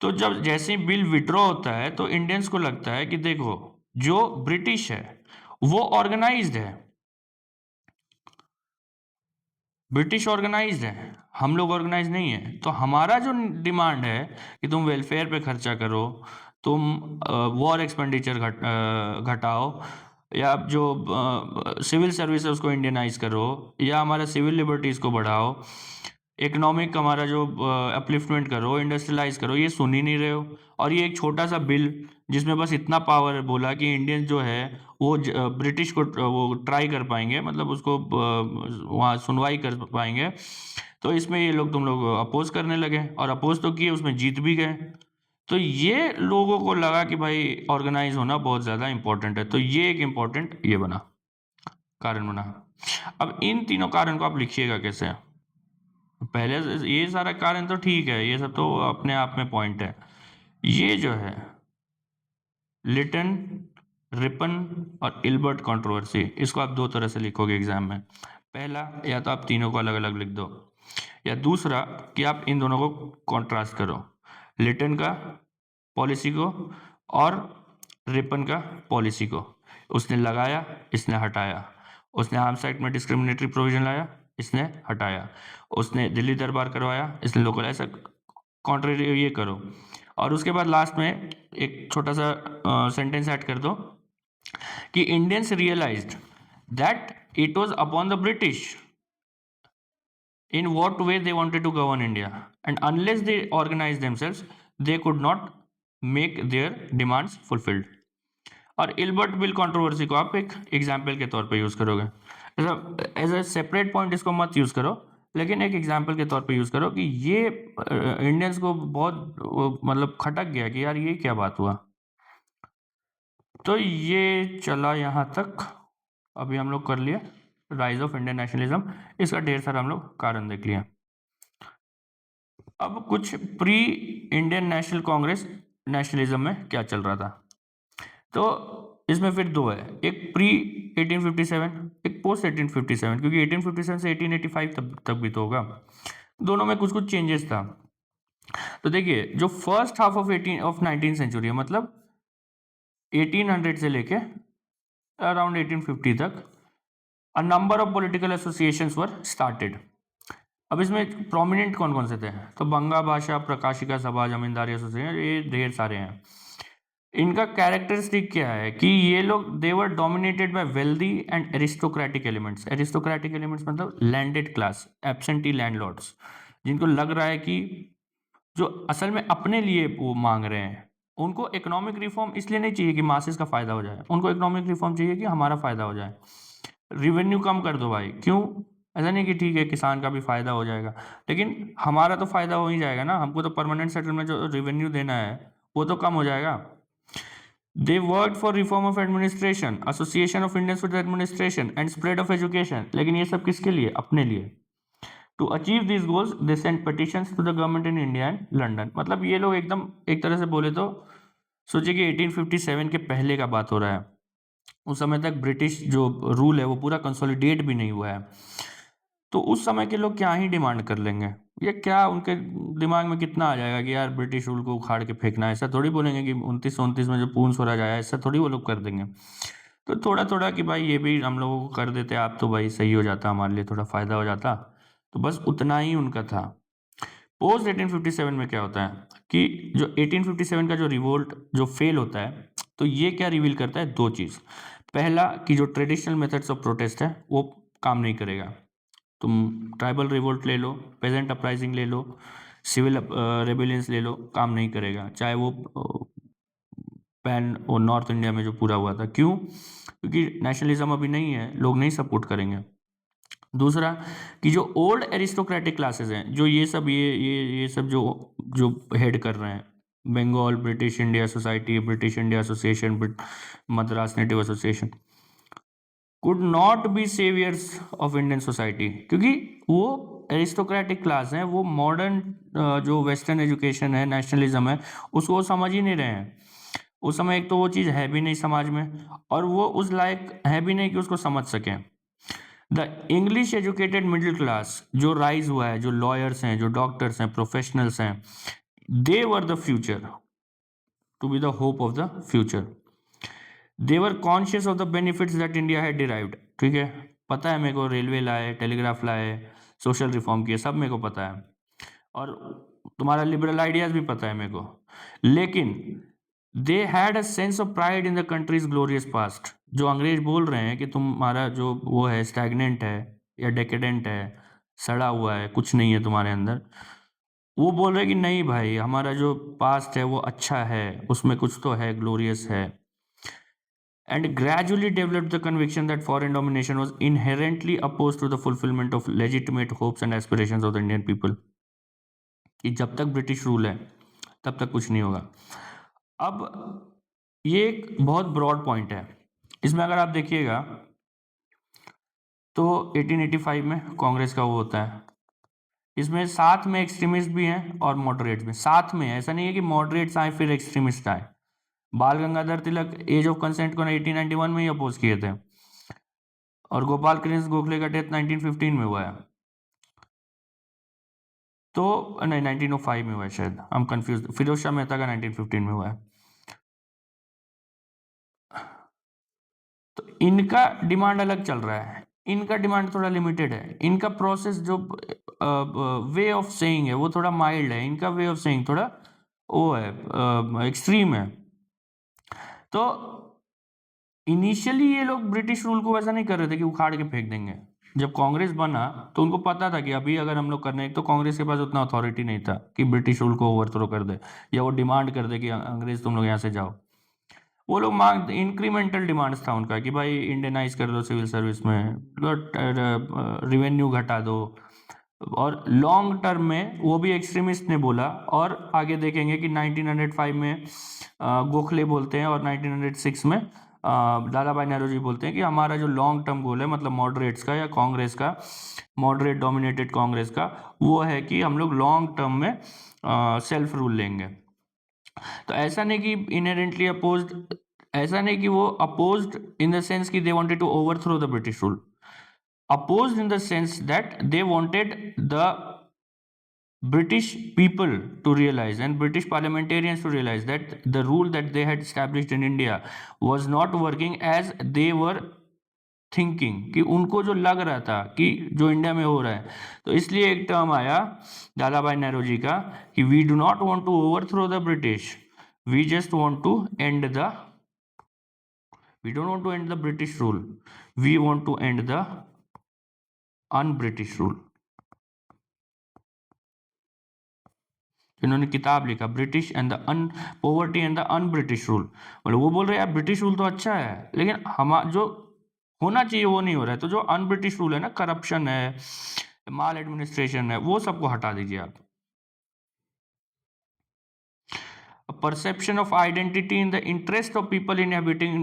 तो जब जैसे ही बिल विड्रॉ होता है तो इंडियंस को लगता है कि देखो, जो ब्रिटिश है वो ऑर्गेनाइज्ड है, ब्रिटिश ऑर्गेनाइज्ड है, हम लोग ऑर्गेनाइज नहीं है, तो हमारा जो डिमांड है कि तुम वेलफेयर पे खर्चा करो, तुम वॉर एक्सपेंडिचर घटाओ, या जो सिविल सर्विस है उसको इंडियनाइज करो, या हमारा सिविल लिबर्टीज़ को बढ़ाओ, इकोनॉमिक हमारा जो अपलिफ्टमेंट करो, इंडस्ट्रियलाइज करो, ये सुन ही नहीं रहे हो। और ये एक छोटा सा बिल जिसमें बस इतना पावर है, बोला कि इंडियन जो है वो ब्रिटिश को वो ट्राई कर पाएंगे, मतलब उसको वहाँ सुनवाई कर पाएंगे, तो इसमें ये लोग तुम लोग अपोज करने लगे, और अपोज तो किए, उसमें जीत भी गए। तो ये लोगों को लगा कि भाई ऑर्गेनाइज होना बहुत ज़्यादा इंपॉर्टेंट है, तो ये एक इम्पॉर्टेंट ये बना, कारण बना। अब इन तीनों कारण को आप लिखिएगा कैसे। पहले ये सारा कारण तो ठीक है, ये सब तो अपने आप में पॉइंट है। ये जो है लिटन, रिपन और इल्बर्ट कंट्रोवर्सी, इसको आप दो तरह से लिखोगे एग्जाम में। पहला, या तो आप तीनों को अलग अलग लिख दो, या दूसरा कि आप इन दोनों को कॉन्ट्रास्ट करो, लिटन का पॉलिसी को और रिपन का पॉलिसी को। उसने लगाया, इसने हटाया। उसने आर्म्स एक्ट में डिस्क्रिमिनेटरी प्रोविजन लाया, इसने हटाया। उसने दिल्ली दरबार करवाया, इसने लोकल, ऐसा कॉन्ट्रेरी ये करो। और उसके बाद लास्ट में एक छोटा सा सेंटेंस ऐड कर दो कि Indians realised that it was upon the British in what way they wanted to govern India, and unless they organized themselves, they could not make their demands fulfilled. और Ilbert bill controversy को आप एक example के तौर पे use करोगे, as a separate point इसको मत यूज़ करो, लेकिन एक एग्जाम्पल के तौर पे यूज़ करो कि ये इंडियंस को बहुत मतलब खटक गया कि यार ये क्या बात हुआ। तो ये चला यहाँ तक, अभी हम लोग कर लिए राइज ऑफ इंडियन नेशनलिज्म, इसका ढेर सारा हम लोग कारण देख लिया। अब कुछ pre Indian national Congress nationalism में क्या चल रहा था, तो इसमें फिर दो है, एक प्री 1857, एक पोस्ट 1857, क्योंकि 1857 से 1885 तक भी तो होगा, दोनों में कुछ कुछ चेंजेस था। तो देखिए, जो first half of 19th century है, मतलब 1800 से लेके अराउंड 1850 तक, a number of political associations were started. अब इसमें प्रोमिनेंट कौन कौन से थे? तो बंगा भाषा प्रकाशिका सभा, जमींदारी एसोसिएशन, ये ढेर सारे हैं। इनका कैरेक्टरिस्टिक क्या है कि ये लोग they were dominated by wealthy and aristocratic elements. Aristocratic elements मतलब लैंडेड क्लास, एब्सेंटी लैंडलॉर्ड्स, जिनको लग रहा है कि जो असल में अपने लिए वो मांग रहे हैं। उनको इकोनॉमिक रिफॉर्म इसलिए नहीं चाहिए कि मासेस का फायदा हो जाए, उनको इकोनॉमिक रिफॉर्म चाहिए कि हमारा फायदा हो जाए। रिवेन्यू कम कर दो भाई, क्यों? ऐसा नहीं कि ठीक है किसान का भी फायदा हो जाएगा, लेकिन हमारा तो फायदा हो ही जाएगा ना, हमको तो परमानेंट सेटलमेंट जो रिवेन्यू देना है वो तो कम हो जाएगा। They worked for reform of administration, association of Indians with administration and spread of education। लेकिन ये सब किसके लिए? अपने लिए। To achieve these goals, they sent petitions to the government in India and London। मतलब ये लोग एकदम एक तरह से बोले तो सोचिए कि 1857 के पहले का बात हो रहा है। उस समय तक ब्रिटिश जो रूल है वो पूरा कंसोलिडेट भी नहीं हुआ है। तो उस समय के लोग क्या ही डिमांड कर लेंगे? ये क्या उनके दिमाग में कितना आ जाएगा कि यार ब्रिटिश रूल को उखाड़ के फेंकना है? ऐसा थोड़ी बोलेंगे कि 2929 में जो पूर्ण स्वराज आया, ऐसा थोड़ी वो लोग कर देंगे। तो थोड़ा थोड़ा कि भाई ये भी हम लोगों को कर देते आप तो भाई सही हो जाता, हमारे लिए थोड़ा फायदा हो जाता। तो बस उतना ही उनका था। पोस्ट 1857 में क्या होता है कि जो 1857 का जो रिवोल्ट जो फेल होता है, तो ये क्या रिवील करता है? दो चीज़। पहला कि जो ट्रेडिशनल मेथड्स ऑफ प्रोटेस्ट है वो काम नहीं करेगा। तुम ट्राइबल रिवोल्ट ले लो, पेजेंट अपराइजिंग ले लो, सिविल रेबेलियंस ले लो, काम नहीं करेगा। चाहे वो पैन और नॉर्थ इंडिया में जो पूरा हुआ था, क्यों? क्योंकि नेशनलिज्म अभी नहीं है, लोग नहीं सपोर्ट करेंगे। दूसरा कि जो ओल्ड एरिस्टोक्रेटिक क्लासेस हैं, जो ये सब ये सब जो जो हेड कर रहे हैं, Bengal British India society, British India association, Madras native association, could not be saviours of Indian society, क्योंकि वो एरिस्टोक्रेटिक क्लास हैं, वो मॉडर्न जो वेस्टर्न एजुकेशन है, नेशनलिज्म है, उसको वो समझ ही नहीं रहे हैं। उस समय एक तो वो चीज़ है भी नहीं समाज में, और वो उस लायक है भी नहीं कि उसको समझ सकें। The English educated middle class जो राइज हुआ है, जो लॉयर्स हैं, जो डॉक्टर्स हैं, प्रोफेशनल्स हैं, they were the future, to be the hope of the future. They were conscious of the benefits that India है डिराइव्ड। ठीक है, पता है मेरे को, रेलवे लाए, टेलीग्राफ लाए, सोशल रिफॉर्म किए, सब मेरे को पता है, और तुम्हारा लिबरल आइडियाज भी पता है मेरे को। लेकिन they had a sense of pride in the countries glorious past. जो अंग्रेज बोल रहे हैं कि तुम्हारा जो वो है स्टैग्नेंट है या डेकेडेंट है, सड़ा हुआ है, कुछ नहीं है तुम्हारे अंदर, वो बोल रहे हैं कि नहीं भाई, हमारा जो पास्ट है वो अच्छा है, उसमें कुछ तो है, ग्लोरियस है। And gradually developed the conviction that foreign domination was inherently opposed to the fulfillment of legitimate hopes and aspirations of the Indian people। कि जब तक ब्रिटिश रूल है तब तक कुछ नहीं होगा। अब ये एक बहुत ब्रॉड पॉइंट है, इसमें अगर आप देखिएगा तो 1885 में कांग्रेस का वो होता है, इसमें साथ में एक्सट्रीमिस्ट भी हैं और मॉडरेट्स भी साथ में है। ऐसा नहीं है कि मॉडरेट्स आए फिर एक्सट्रीमिस्ट आए। बाल Gangadhar Tilak as of consent को 1891 में ही अपोज किए थे, और गोपाल कृष्ण गोखले का डेथ 1915 में हुआ है। तो नहीं, 1905 में हुआ है शायद, हम कंफ्यूज। फिरोज शाह मेहता का 1915 में हुआ है। तो इनका डिमांड अलग चल रहा है, इनका डिमांड थोड़ा लिमिटेड है। इनका प्रोसेस जो वे ऑफ सेइंग है वो थोड़ा माइल्ड है, इनका वे ऑफ सेइंग थोड़ा वो है, एक्सट्रीम है। तो इनिशियली ये लोग ब्रिटिश रूल को वैसा नहीं कर रहे थे कि उखाड़ के फेंक देंगे। जब कांग्रेस बना तो उनको पता था कि अभी अगर हम लोग करने, तो कांग्रेस के पास उतना अथॉरिटी नहीं था कि ब्रिटिश रूल को ओवरथ्रो कर दे या वो डिमांड कर दे कि अंग्रेज तुम लोग यहाँ से जाओ। वो लोग मांग, इंक्रीमेंटल डिमांड्स था उनका कि भाई इंडियनाइज कर दो सिविल सर्विस में, रिवेन्यू घटा दो, और लॉन्ग टर्म में वो भी एक्सट्रीमिस्ट ने बोला। और आगे देखेंगे कि 1905 में गोखले बोलते हैं, और 1906 में लाला भाई नेहरू जी बोलते हैं कि हमारा जो लॉन्ग टर्म गोल है, मतलब मॉडरेट्स का या कांग्रेस का, मॉडरेट डोमिनेटेड कांग्रेस का, वो है कि हम लोग लॉन्ग टर्म में सेल्फ रूल लेंगे। तो ऐसा नहीं कि इनहेरेंटली अपोज्ड, ऐसा नहीं कि वो अपोज्ड इन द सेंस कि they wanted to overthrow the British rule, opposed in the sense that they wanted the British people to realize and British parliamentarians to realize that the rule that they had established in India was not working as they were thinking, कि उनको जो लग रहा था कि जो India में हो रहा है, तो इसलिए एक टर्म आया दादा भाई नेहरू जी का कि we do not want to overthrow the British, we just want to end the we don't want to end the British rule, we want to end the un British rule. इन्होंने किताब लिखा British and the un poverty and the un British rule. मतलब वो बोल रहे हैं यार British rule तो अच्छा है, लेकिन हम जो होना चाहिए वो नहीं हो रहा है। तो जो अन ब्रिटिश रूल है ना, करप्शन है, माल एडमिनिस्ट्रेशन है, वो सबको हटा दीजिए आप। A perception of identity in the interest of people inhabiting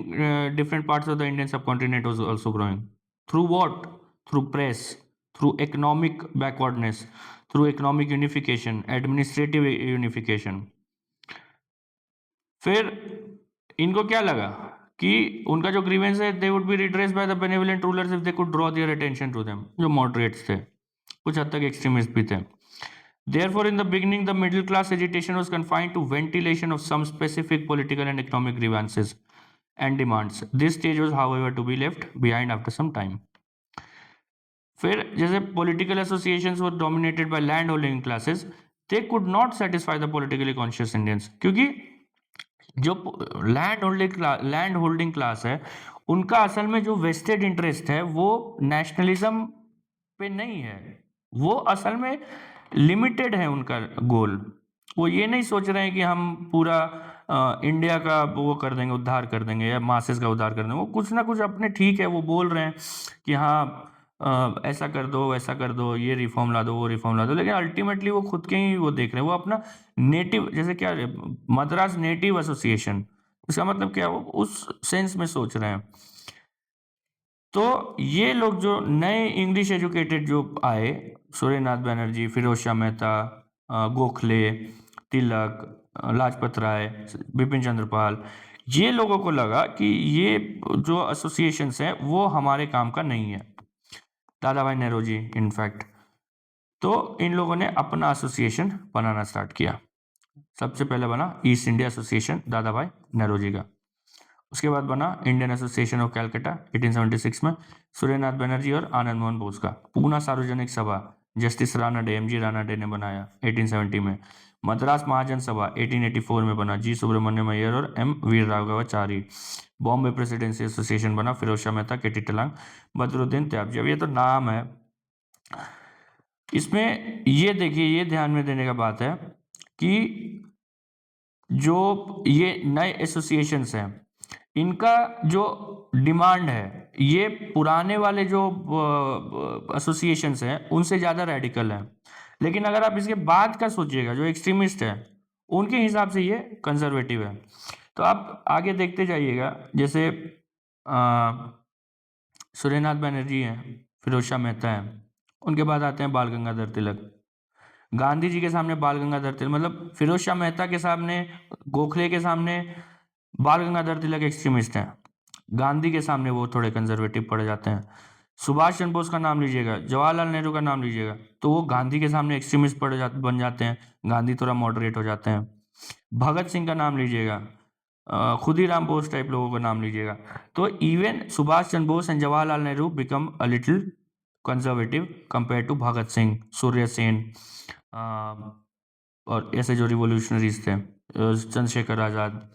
different parts of the Indian subcontinent was also growing. Through what? Through press, through economic backwardness, through economic unification, administrative unification. फिर इनको क्या लगा कि उनका जो grievance है they would be redress by the benevolent rulers if they could draw their attention to them. जो moderates थे, कुछ हद तक एक्सट्रीमिस्ट भी थे। Therefore, in the beginning, the middle class agitation was confined to ventilation of some specific political and economic grievances and demands. This stage was, however, to be left behind after some time. फिर जैसे political associations were dominated by land holding classes, they could not satisfy the politically conscious Indians, क्योंकि जो land holding class है उनका असल में जो vested interest है वो नेशनलिज्म पे नहीं है, वो असल में लिमिटेड है उनका गोल। वो ये नहीं सोच रहे हैं कि हम पूरा इंडिया का वो कर देंगे, उद्धार कर देंगे या मासेस का उद्धार कर देंगे। वो कुछ ना कुछ अपने ठीक है वो बोल रहे हैं कि हाँ ऐसा कर दो, वैसा कर दो, ये रिफॉर्म ला दो, वो रिफॉर्म ला दो, लेकिन अल्टीमेटली वो खुद के ही वो देख रहे हैं। वो अपना नेटिव, जैसे क्या मद्रास नेटिव एसोसिएशन, इसका मतलब क्या, वो उस सेंस में सोच रहे हैं। तो ये लोग जो नए इंग्लिश एजुकेटेड जो आए, सूर्यनाथ बैनर्जी, फिरोज शाह मेहता, गोखले, तिलक, लाजपत राय, बिपिन चंद्र पाल, ये लोगों को लगा कि ये जो एसोसिएशंस हैं वो हमारे काम का नहीं है। दादा भाई नेहरू जी इनफैक्ट, तो इन लोगों ने अपना एसोसिएशन बनाना स्टार्ट किया। सबसे पहले बना ईस्ट इंडिया एसोसिएशन दादा भाई नेहरू जी का। उसके बाद बना इंडियन एसोसिएशन ऑफ कैलकाटा 1876 में सूर्यनाथ बनर्जी और आनंद मोहन बोस का। पूना सार्वजनिक सभा जस्टिस रानाडे, एमजी रानाडे ने बनाया 1870 में। मद्रास महाजन सभा 1884 में बना जी सुब्रमण्यम अय्यर और एम वीर राघवाचारी। बॉम्बे प्रेसिडेंसी एसोसिएशन बना फिरोज शाह मेहता, केटी टलांग, बदरुद्दीन त्याबजी। अब ये तो नाम है, इसमें ये देखिए, ये ध्यान में देने का बात है कि जो ये नए एसोसिएशंस हैं इनका जो डिमांड है ये पुराने वाले जो एसोसिएशंस हैं उनसे ज़्यादा रेडिकल है। लेकिन अगर आप इसके बाद का सोचिएगा, जो एक्सट्रीमिस्ट है उनके हिसाब से ये कंजर्वेटिव है। तो आप आगे देखते जाइएगा, जैसे सूर्यनाथ बनर्जी हैं, फिरोज शाह मेहता हैं, उनके बाद आते हैं बाल गंगाधर तिलक। गांधी जी के सामने बाल गंगाधर तिलक, मतलब फिरोज शाह मेहता के सामने, गोखले के सामने बाल गंगाधर तिलक एक्सट्रीमिस्ट हैं, गांधी के सामने वो थोड़े कंजर्वेटिव पड़ जाते हैं। सुभाष चंद्र बोस का नाम लीजिएगा, जवाहरलाल नेहरू का नाम लीजिएगा, तो वो गांधी के सामने एक्सट्रीमिस्ट बन जाते हैं, गांधी थोड़ा मॉडरेट हो जाते हैं। भगत सिंह का नाम लीजिएगा, खुदीराम बोस टाइप लोगों का नाम लीजिएगा, तो even Subhash Chandra Bose and Jawaharlal Nehru become a little conservative compare to Bhagat Singh, Surya Sen, और ऐसे जो रिवोल्यूशनरीज थे, चंद्रशेखर आज़ाद।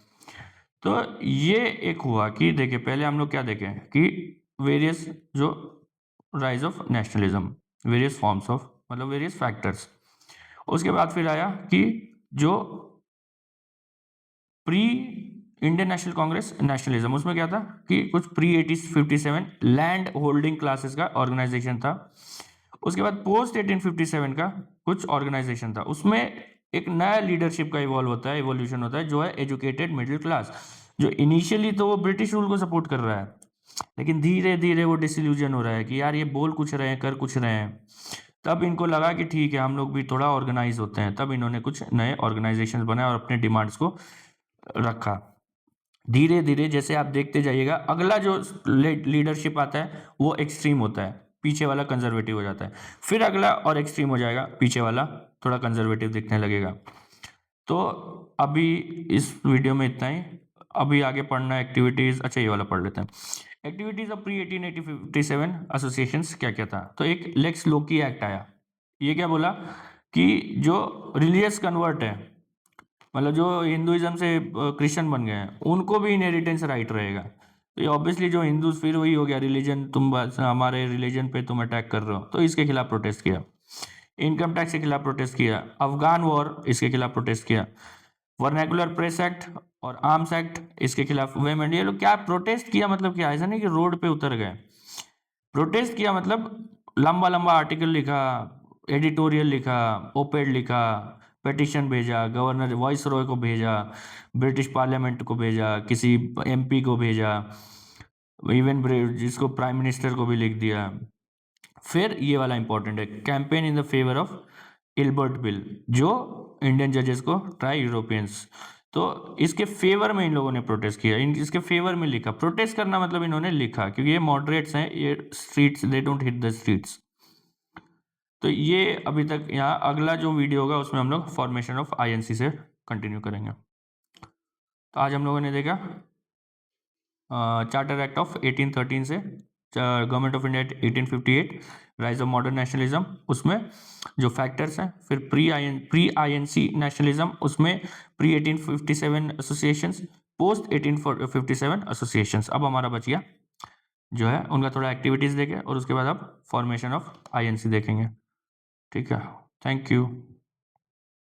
तो ये एक हुआ कि देखिए, पहले हम लोग क्या देखें कि वेरियस जो rise of nationalism, various forms of, मतलब वेरियस फैक्टर्स। उसके बाद फिर आया कि जो pre Indian national Congress nationalism, उसमें क्या था कि कुछ प्री 1857 लैंड होल्डिंग क्लासेस का ऑर्गेनाइजेशन था। उसके बाद पोस्ट 1857 का कुछ ऑर्गेनाइजेशन था, उसमें एक नया लीडरशिप का इवॉल्व होता है, इवोल्यूशन होता है, जो है एजुकेटेड मिडिल क्लास, जो इनिशियली तो वो ब्रिटिश रूल को सपोर्ट कर रहा है, लेकिन धीरे धीरे वो डिसइल्यूजन हो रहा है कि यार ये बोल कुछ रहे हैं, कर कुछ रहे हैं। तब इनको लगा कि ठीक है, हम लोग भी थोड़ा ऑर्गेनाइज होते हैं, तब इन्होंने कुछ नए ऑर्गेनाइजेशन बनाए और अपने डिमांड्स को रखा। धीरे धीरे जैसे आप देखते जाइएगा, अगला जो लीडरशिप आता है वो एक्सट्रीम होता है, पीछे वाला कंजर्वेटिव हो जाता है, फिर अगला और एक्सट्रीम हो जाएगा, पीछे वाला थोड़ा कंजर्वेटिव दिखने लगेगा। तो अभी इस वीडियो में इतना ही। अभी आगे पढ़ना एक्टिविटीज, अच्छा ये वाला पढ़ लेते हैं। एक्टिविटीज ऑफ प्री 1857 एसोसिएशंस क्या क्या था। तो एक लेक्स लोकी एक्ट आया, ये क्या बोला कि जो रिलीजियस कन्वर्ट है, मतलब जो हिंदुइज्म से क्रिश्चियन बन गए हैं, उनको भी इनहेरिटेंस राइट रहेगा। तो ये ऑब्वियसली जो हिंदूज, फिर वही हो गया रिलीजन, तुम हमारे रिलीजन पे तुम अटैक कर रहे हो, तो इसके खिलाफ प्रोटेस्ट किया। इनकम टैक्स के खिलाफ प्रोटेस्ट किया। अफगान वॉर, इसके खिलाफ प्रोटेस्ट किया। वर्नैकुलर प्रेस एक्ट और आर्म्स एक्ट, इसके खिलाफ वुमेन। ये लोग क्या प्रोटेस्ट किया, मतलब क्या, ऐसा नहीं कि रोड पे उतर गए। प्रोटेस्ट किया मतलब लंबा लंबा आर्टिकल लिखा, एडिटोरियल लिखा, ओपेड लिखा, पेटिशन भेजा, गवर्नर वॉइस रॉय को भेजा, ब्रिटिश पार्लियामेंट को भेजा, किसी एमपी को भेजा, इवन जिसको प्राइम मिनिस्टर को भी लिख दिया। फिर ये वाला इंपॉर्टेंट है, campaign in the favour of Ilbert bill, जो इंडियन जजेस को ट्राई यूरोपियंस। तो इसके फेवर में इन लोगों ने प्रोटेस्ट किया, इसके फेवर में लिखा। प्रोटेस्ट करना मतलब इन्होंने लिखा, क्योंकि ये मॉडरेट्स हैं, ये streets, they don't hit the streets. तो ये अभी तक, यहाँ अगला जो वीडियो होगा उसमें हम लोग फॉर्मेशन ऑफ आईएनसी से कंटिन्यू करेंगे। तो आज हम लोगों ने देखा चार्टर एक्ट ऑफ 1813 से government of India 1858, rise of modern nationalism, उसमें जो फैक्टर्स हैं। फिर प्री आईएनसी नेशनलिज्म, उसमें प्री 1857 एसोसिएशंस, पोस्ट 1857 एसोसिएशंस। अब हमारा बच गया जो है उनका थोड़ा एक्टिविटीज देखें, और उसके बाद अब फॉर्मेशन ऑफ आईएनसी देखेंगे। ठीक है, थैंक यू।